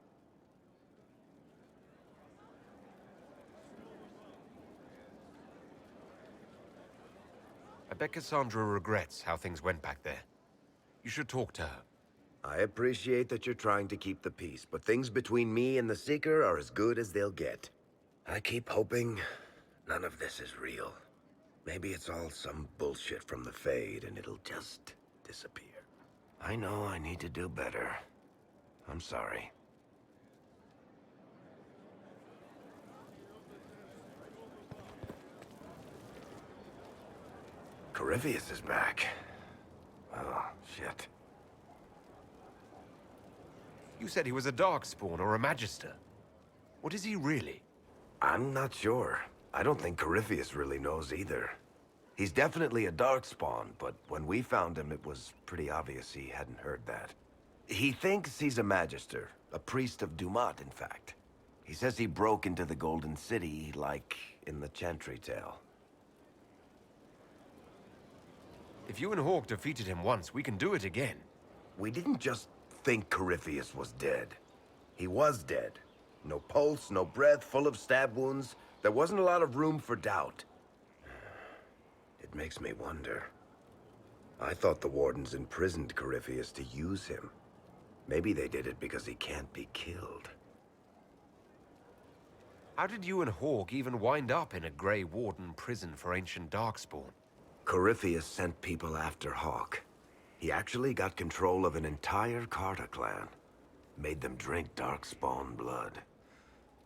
I bet Cassandra regrets how things went back there. You should talk to her. I appreciate that you're trying to keep the peace, but things between me and the Seeker are as good as they'll get. I keep hoping none of this is real. Maybe it's all some bullshit from the Fade and it'll just disappear. I know I need to do better. I'm sorry. Corypheus is back. Oh, shit. You said he was a Darkspawn or a Magister. What is he really? I'm not sure. I don't think Corypheus really knows either. He's definitely a darkspawn, but when we found him, it was pretty obvious he hadn't heard that. He thinks he's a magister, a priest of Dumat, in fact. He says he broke into the Golden City, like in the Chantry tale. If you and Hawk defeated him once, we can do it again. We didn't just think Corypheus was dead. He was dead. No pulse, no breath, full of stab wounds. There wasn't a lot of room for doubt. It makes me wonder. I thought the Wardens imprisoned Corypheus to use him. Maybe they did it because he can't be killed. How did you and Hawk even wind up in a Grey Warden prison for ancient Darkspawn? Corypheus sent people after Hawk. He actually got control of an entire Carter clan. Made them drink Darkspawn blood.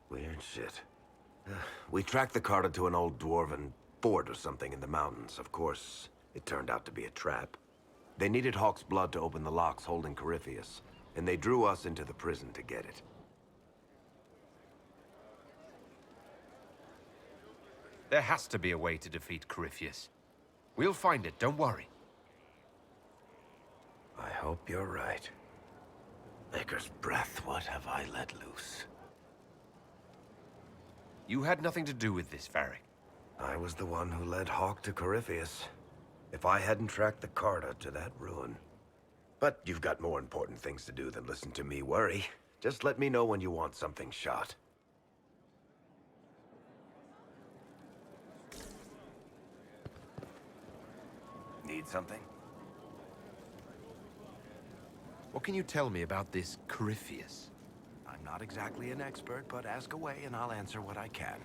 Weird shit. We tracked the Carter to an old dwarven fort or something in the mountains. Of course, it turned out to be a trap. They needed Hawk's blood to open the locks holding Corypheus, and they drew us into the prison to get it. There has to be a way to defeat Corypheus. We'll find it, don't worry. I hope you're right. Maker's breath, what have I let loose? You had nothing to do with this, Varric. I was the one who led Hawk to Corypheus. If I hadn't tracked the Carter to that ruin. But you've got more important things to do than listen to me worry. Just let me know when you want something shot. Need something? What can you tell me about this Corypheus? I'm not exactly an expert, but ask away and I'll answer what I can.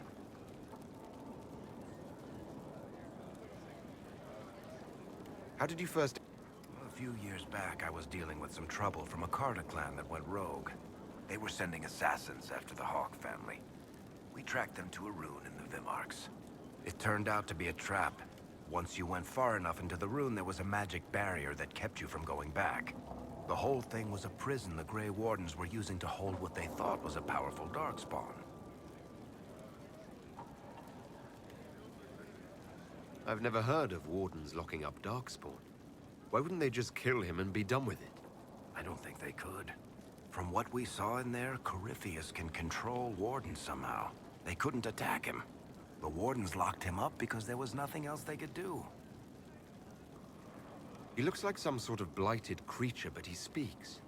How did you first... A few years back, I was dealing with some trouble from a Carter clan that went rogue. They were sending assassins after the Hawk family. We tracked them to a ruin in the Vimarks. It turned out to be a trap. Once you went far enough into the ruin, there was a magic barrier that kept you from going back. The whole thing was a prison the Grey Wardens were using to hold what they thought was a powerful Darkspawn. I've never heard of Wardens locking up Darkspawn. Why wouldn't they just kill him and be done with it? I don't think they could. From what we saw in there, Corypheus can control Wardens somehow. They couldn't attack him. The Wardens locked him up because there was nothing else they could do. He looks like some sort of blighted creature, but he speaks.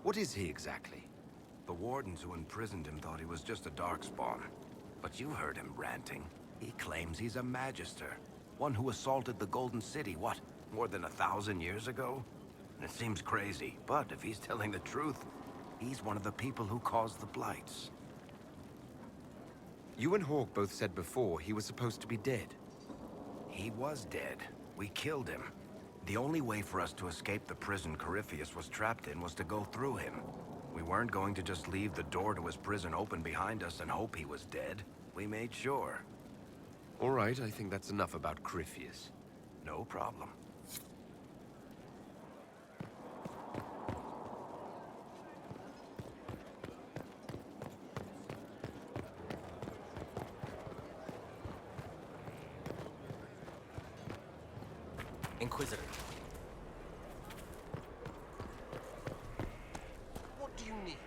What is he exactly? The Wardens who imprisoned him thought he was just a Darkspawn. But you heard him ranting. He claims he's a Magister. One who assaulted the Golden City, what, more than 1,000 years ago? It seems crazy, but if he's telling the truth, he's one of the people who caused the blights. You and Hawk both said before he was supposed to be dead. He was dead. We killed him. The only way for us to escape the prison Corypheus was trapped in was to go through him. We weren't going to just leave the door to his prison open behind us and hope he was dead. We made sure. All right, I think that's enough about Corypheus. No problem. Inquisitor. What do you need?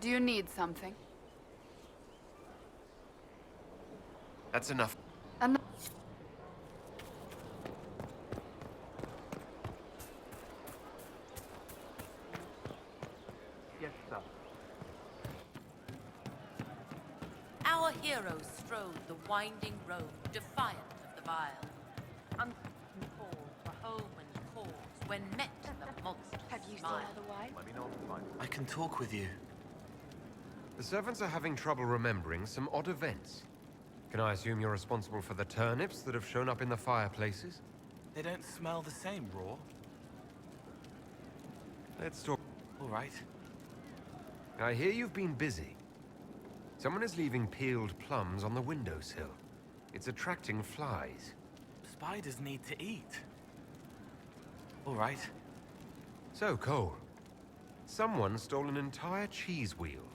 Do you need something? That's enough. Yes, sir. Our heroes strode the winding road, defiant of the vile. Unspoken call for home and cause when met in the monster. Have you seen otherwise? Let me know if you find it. I can talk with you. The servants are having trouble remembering some odd events. Can I assume you're responsible for the turnips that have shown up in the fireplaces? They don't smell the same, raw. Let's talk. All right. I hear you've been busy. Someone is leaving peeled plums on the windowsill. It's attracting flies. Spiders need to eat. All right. So, Cole, Someone stole an entire cheese wheel.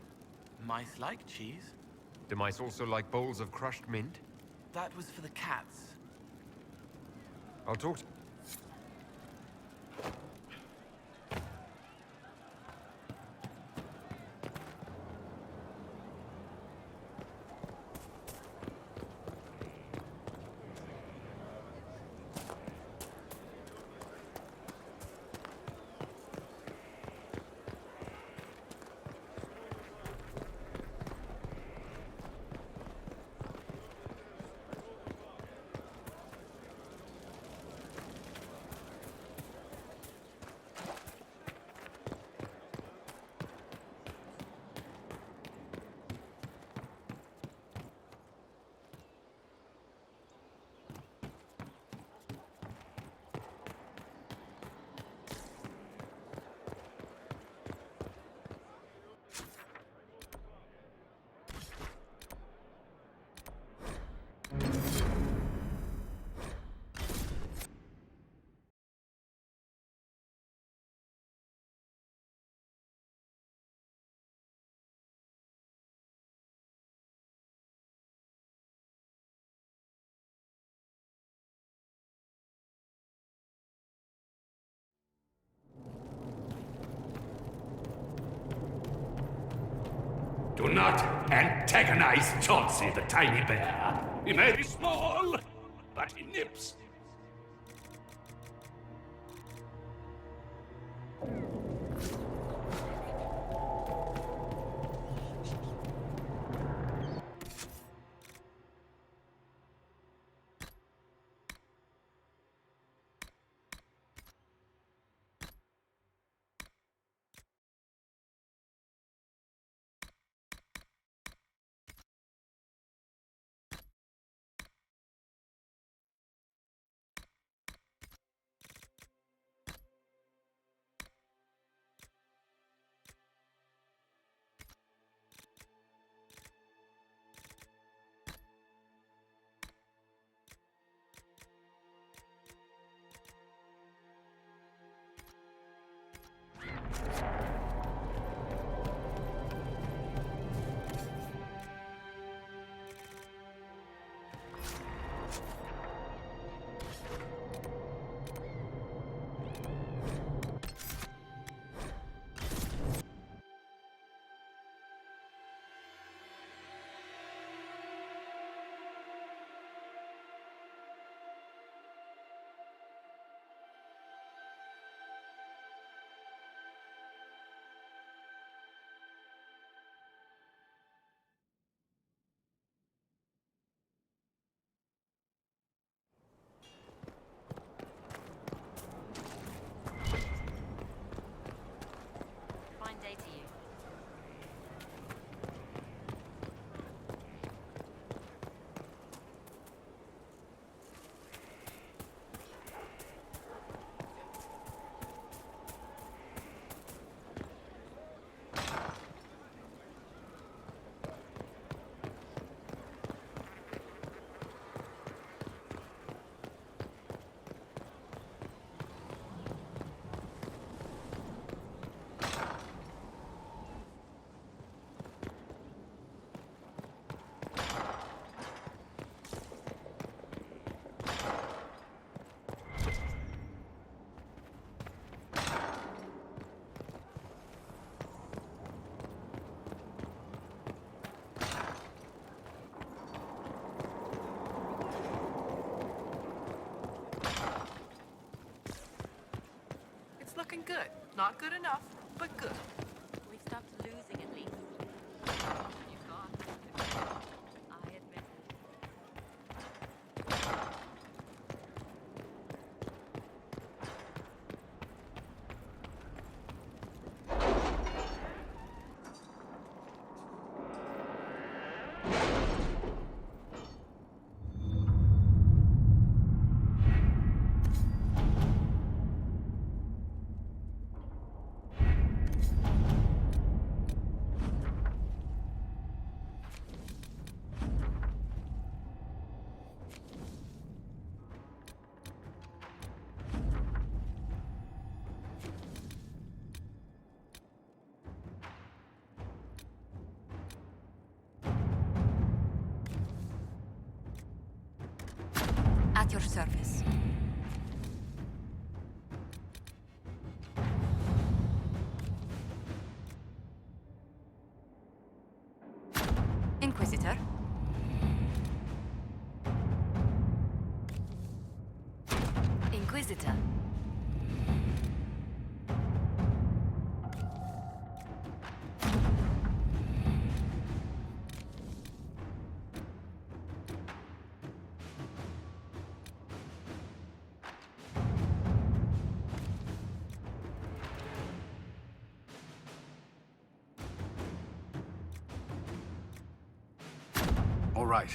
Mice like cheese. Do mice also like bowls of crushed mint? That was for the cats. I'll talk to... Do not antagonize Chauncey the tiny bear. He may be small, but he nips. Fine day to you. Looking good. Not good enough, but good. We've stopped losing at least. You got. I admit Inquisitor. Inquisitor. All right.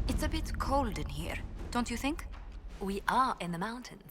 It's a bit cold in here, don't you think? We are in the mountains.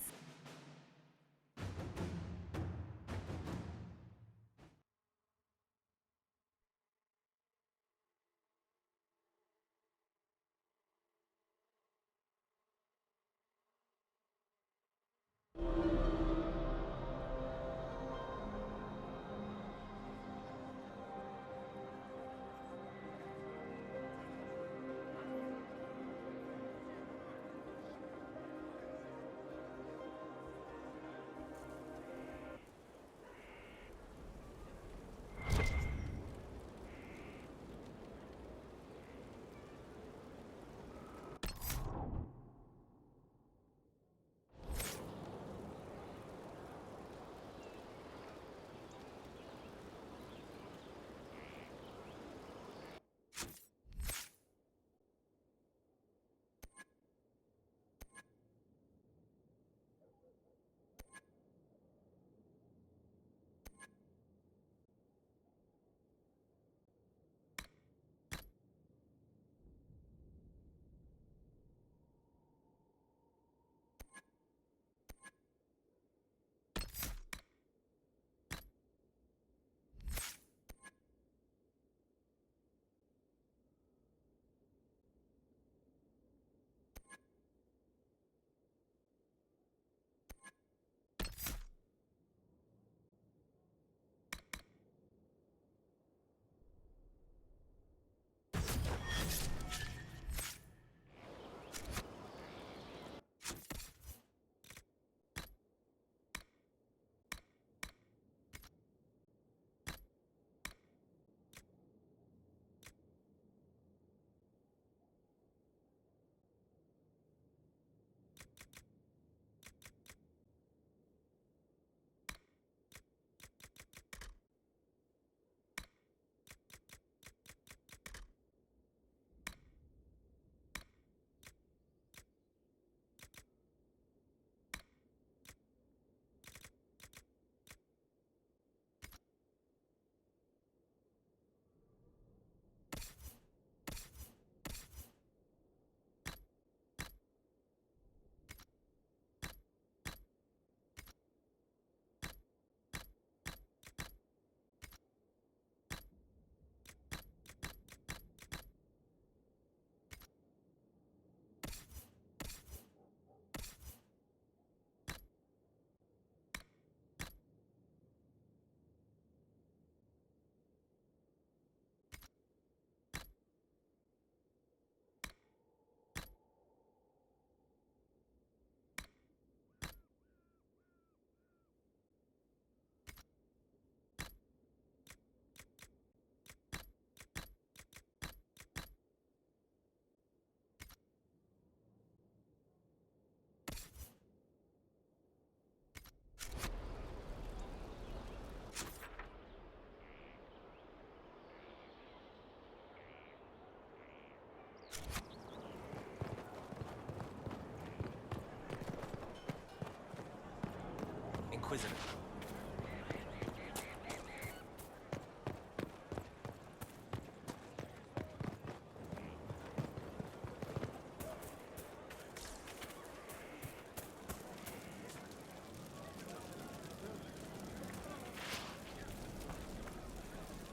Inquisitor.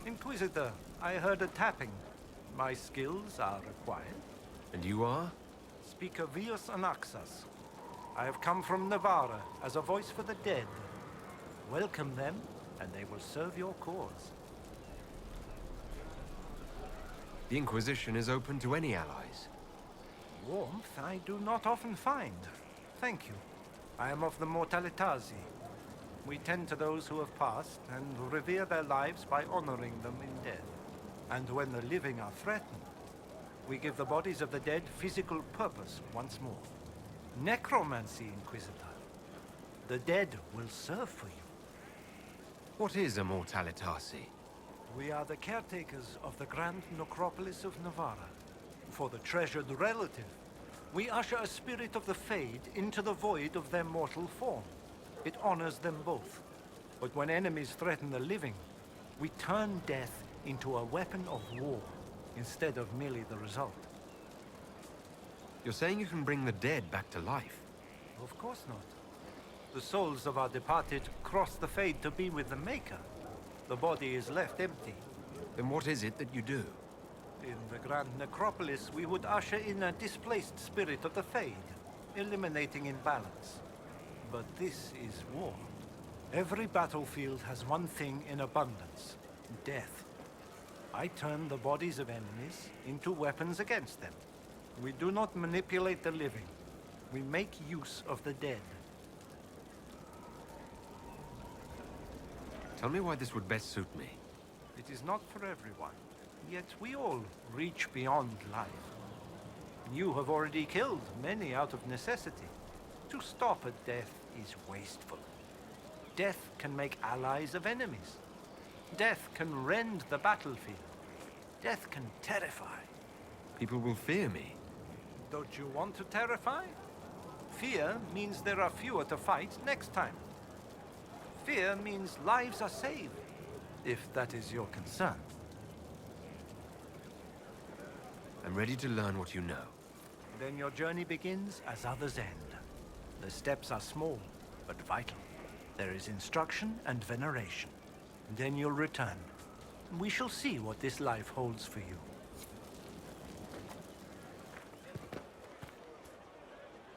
Inquisitor, I heard a tapping. My skills are required. And you are? Speaker Vios Anaxas. I have come from Navarra as a voice for the dead. Welcome them, and they will serve your cause. The Inquisition is open to any allies. Warmth I do not often find. Thank you. I am of the Mortalitazi. We tend to those who have passed and revere their lives by honoring them in death. And when the living are threatened, we give the bodies of the dead physical purpose once more. Necromancy, Inquisitor. The dead will serve for you. What is immortalitasi? We are the caretakers of the grand necropolis of Navarra. For the treasured relative, we usher a spirit of the Fade into the void of their mortal form. It honors them both. But when enemies threaten the living, we turn death into a weapon of war, instead of merely the result. You're saying you can bring the dead back to life? Of course not. The souls of our departed cross the Fade to be with the Maker. The body is left empty. Then what is it that you do? In the Grand Necropolis, we would usher in a displaced spirit of the Fade, eliminating imbalance. But this is war. Every battlefield has one thing in abundance: death. I turn the bodies of enemies into weapons against them. We do not manipulate the living. We make use of the dead. Tell me why this would best suit me. It is not for everyone. Yet we all reach beyond life. You have already killed many out of necessity. To stop at death is wasteful. Death can make allies of enemies. Death can rend the battlefield. Death can terrify. People will fear me. Don't you want to terrify? Fear means there are fewer to fight next time. Fear means lives are saved, if that is your concern. I'm ready to learn what you know. Then your journey begins as others end. The steps are small, but vital. There is instruction and veneration. Then you'll return. We shall see what this life holds for you.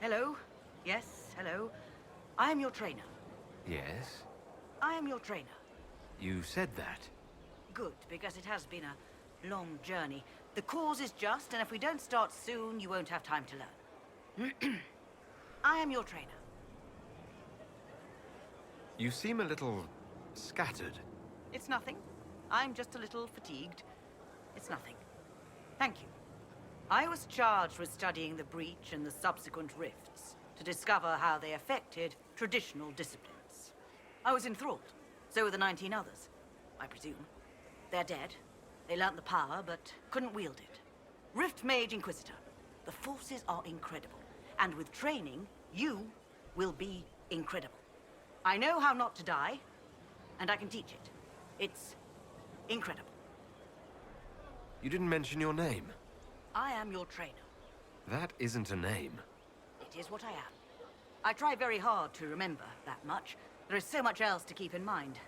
Hello. Yes, hello. I am your trainer. Yes? I am your trainer. You said that. Good, because it has been a long journey. The cause is just, and if we don't start soon, you won't have time to learn. I am your trainer. You seem a little scattered. It's nothing. I'm just a little fatigued. It's nothing. Thank you. I was charged with studying the breach and the subsequent rifts to discover how they affected traditional disciplines. I was enthralled. So were the 19 others, I presume. They're dead. They learnt the power, but couldn't wield it. Rift Mage Inquisitor. The forces are incredible. And with training, you will be incredible. I know how not to die, and I can teach it. It's incredible. You didn't mention your name. I am your trainer. That isn't a name. It is what I am. I try very hard to remember that much. There is so much else to keep in mind.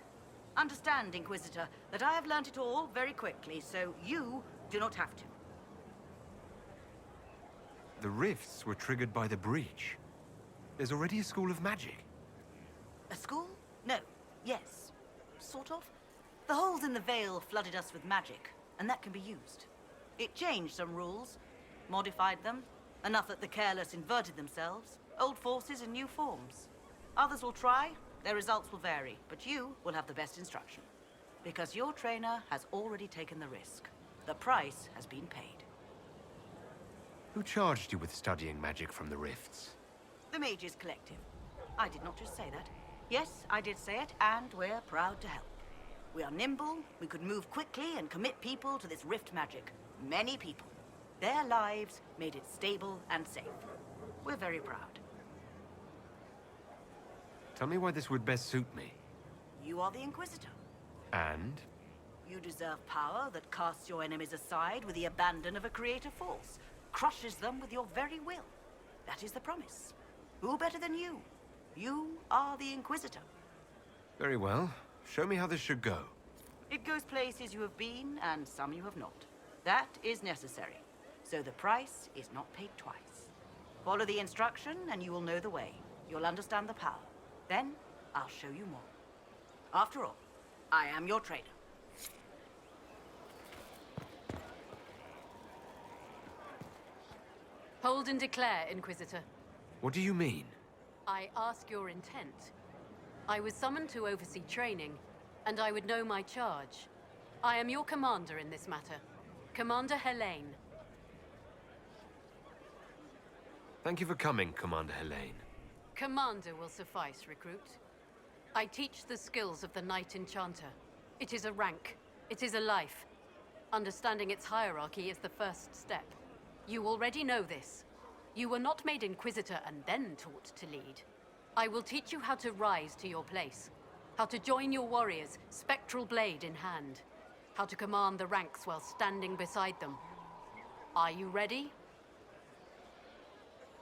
Understand, Inquisitor, that I have learnt it all very quickly, so you do not have to. The rifts were triggered by the breach. There's already a school of magic. A school? No. Yes. Sort of. The holes in the veil flooded us with magic, and that can be used. It changed some rules, modified them, enough that the careless inverted themselves, old forces in new forms. Others will try, their results will vary, but you will have the best instruction. Because your trainer has already taken the risk. The price has been paid. Who charged you with studying magic from the rifts? The Mages Collective. I did not just say that. Yes, I did say it, and we're proud to help. We are nimble, we could move quickly and commit people to this rift magic. Many people. Their lives made it stable and safe. We're very proud. Tell me why this would best suit me. You are the Inquisitor. And? You deserve power that casts your enemies aside with the abandon of a creative force, crushes them with your very will. That is the promise. Who better than you? You are the Inquisitor. Very well. Show me how this should go. It goes places you have been, and some you have not. That is necessary. So the price is not paid twice. Follow the instruction, and you will know the way. You'll understand the power. Then, I'll show you more. After all, I am your trainer. Hold and declare, Inquisitor. What do you mean? I ask your intent. I was summoned to oversee training, and I would know my charge. I am your commander in this matter. Commander Helene. Thank you for coming, Commander Helene. Commander will suffice, recruit. I teach the skills of the Knight-Enchanter. It is a rank. It is a life. Understanding its hierarchy is the first step. You already know this. You were not made Inquisitor and then taught to lead. I will teach you how to rise to your place. How to join your warriors, spectral blade in hand. How to command the ranks while standing beside them. Are you ready?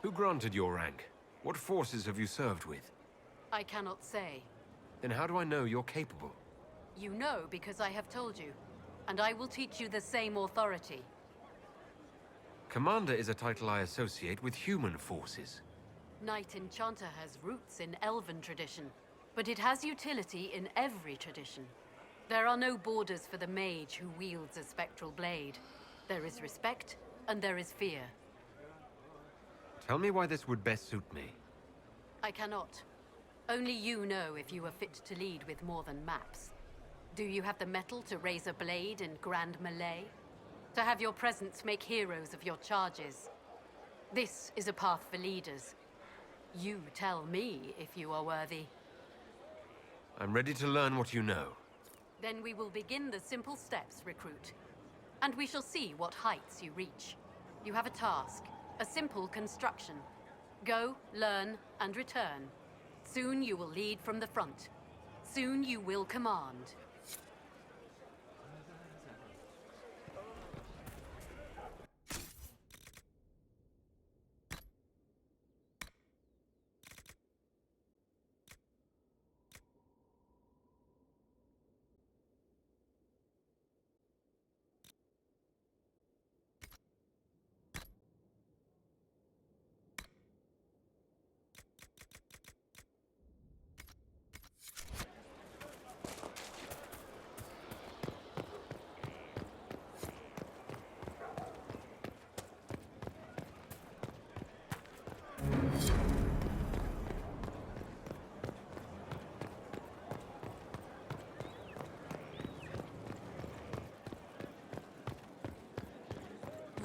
Who granted your rank? What forces have you served with? I cannot say. Then how do I know you're capable? You know because I have told you, and I will teach you the same authority. Commander is a title I associate with human forces. Knight-Enchanter has roots in Elven tradition, but it has utility in every tradition. There are no borders for the mage who wields a spectral blade. There is respect, and there is fear. Tell me why this would best suit me. I cannot. Only you know if you are fit to lead with more than maps. Do you have the mettle to raise a blade in grand melee? To have your presence make heroes of your charges? This is a path for leaders. You tell me if you are worthy. I'm ready to learn what you know. Then we will begin the simple steps, recruit. And we shall see what heights you reach. You have a task, a simple construction. Go, learn, and return. Soon you will lead from the front. Soon you will command.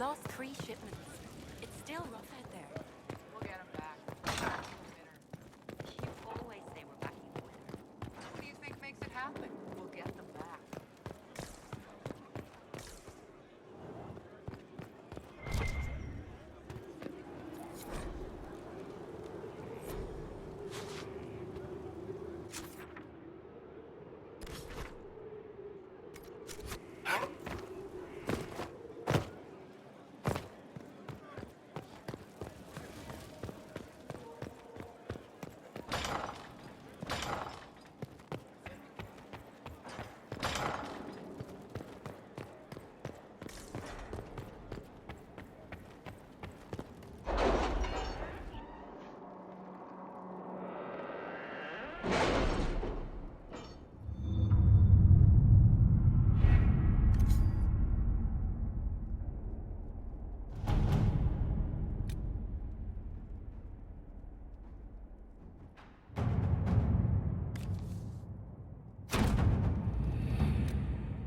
Lost 3 shipments. It's still rough out there. We'll get them back. You always say we're backing the winner. What do you think makes it happen? We'll get them back.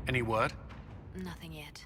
Any word? Nothing yet.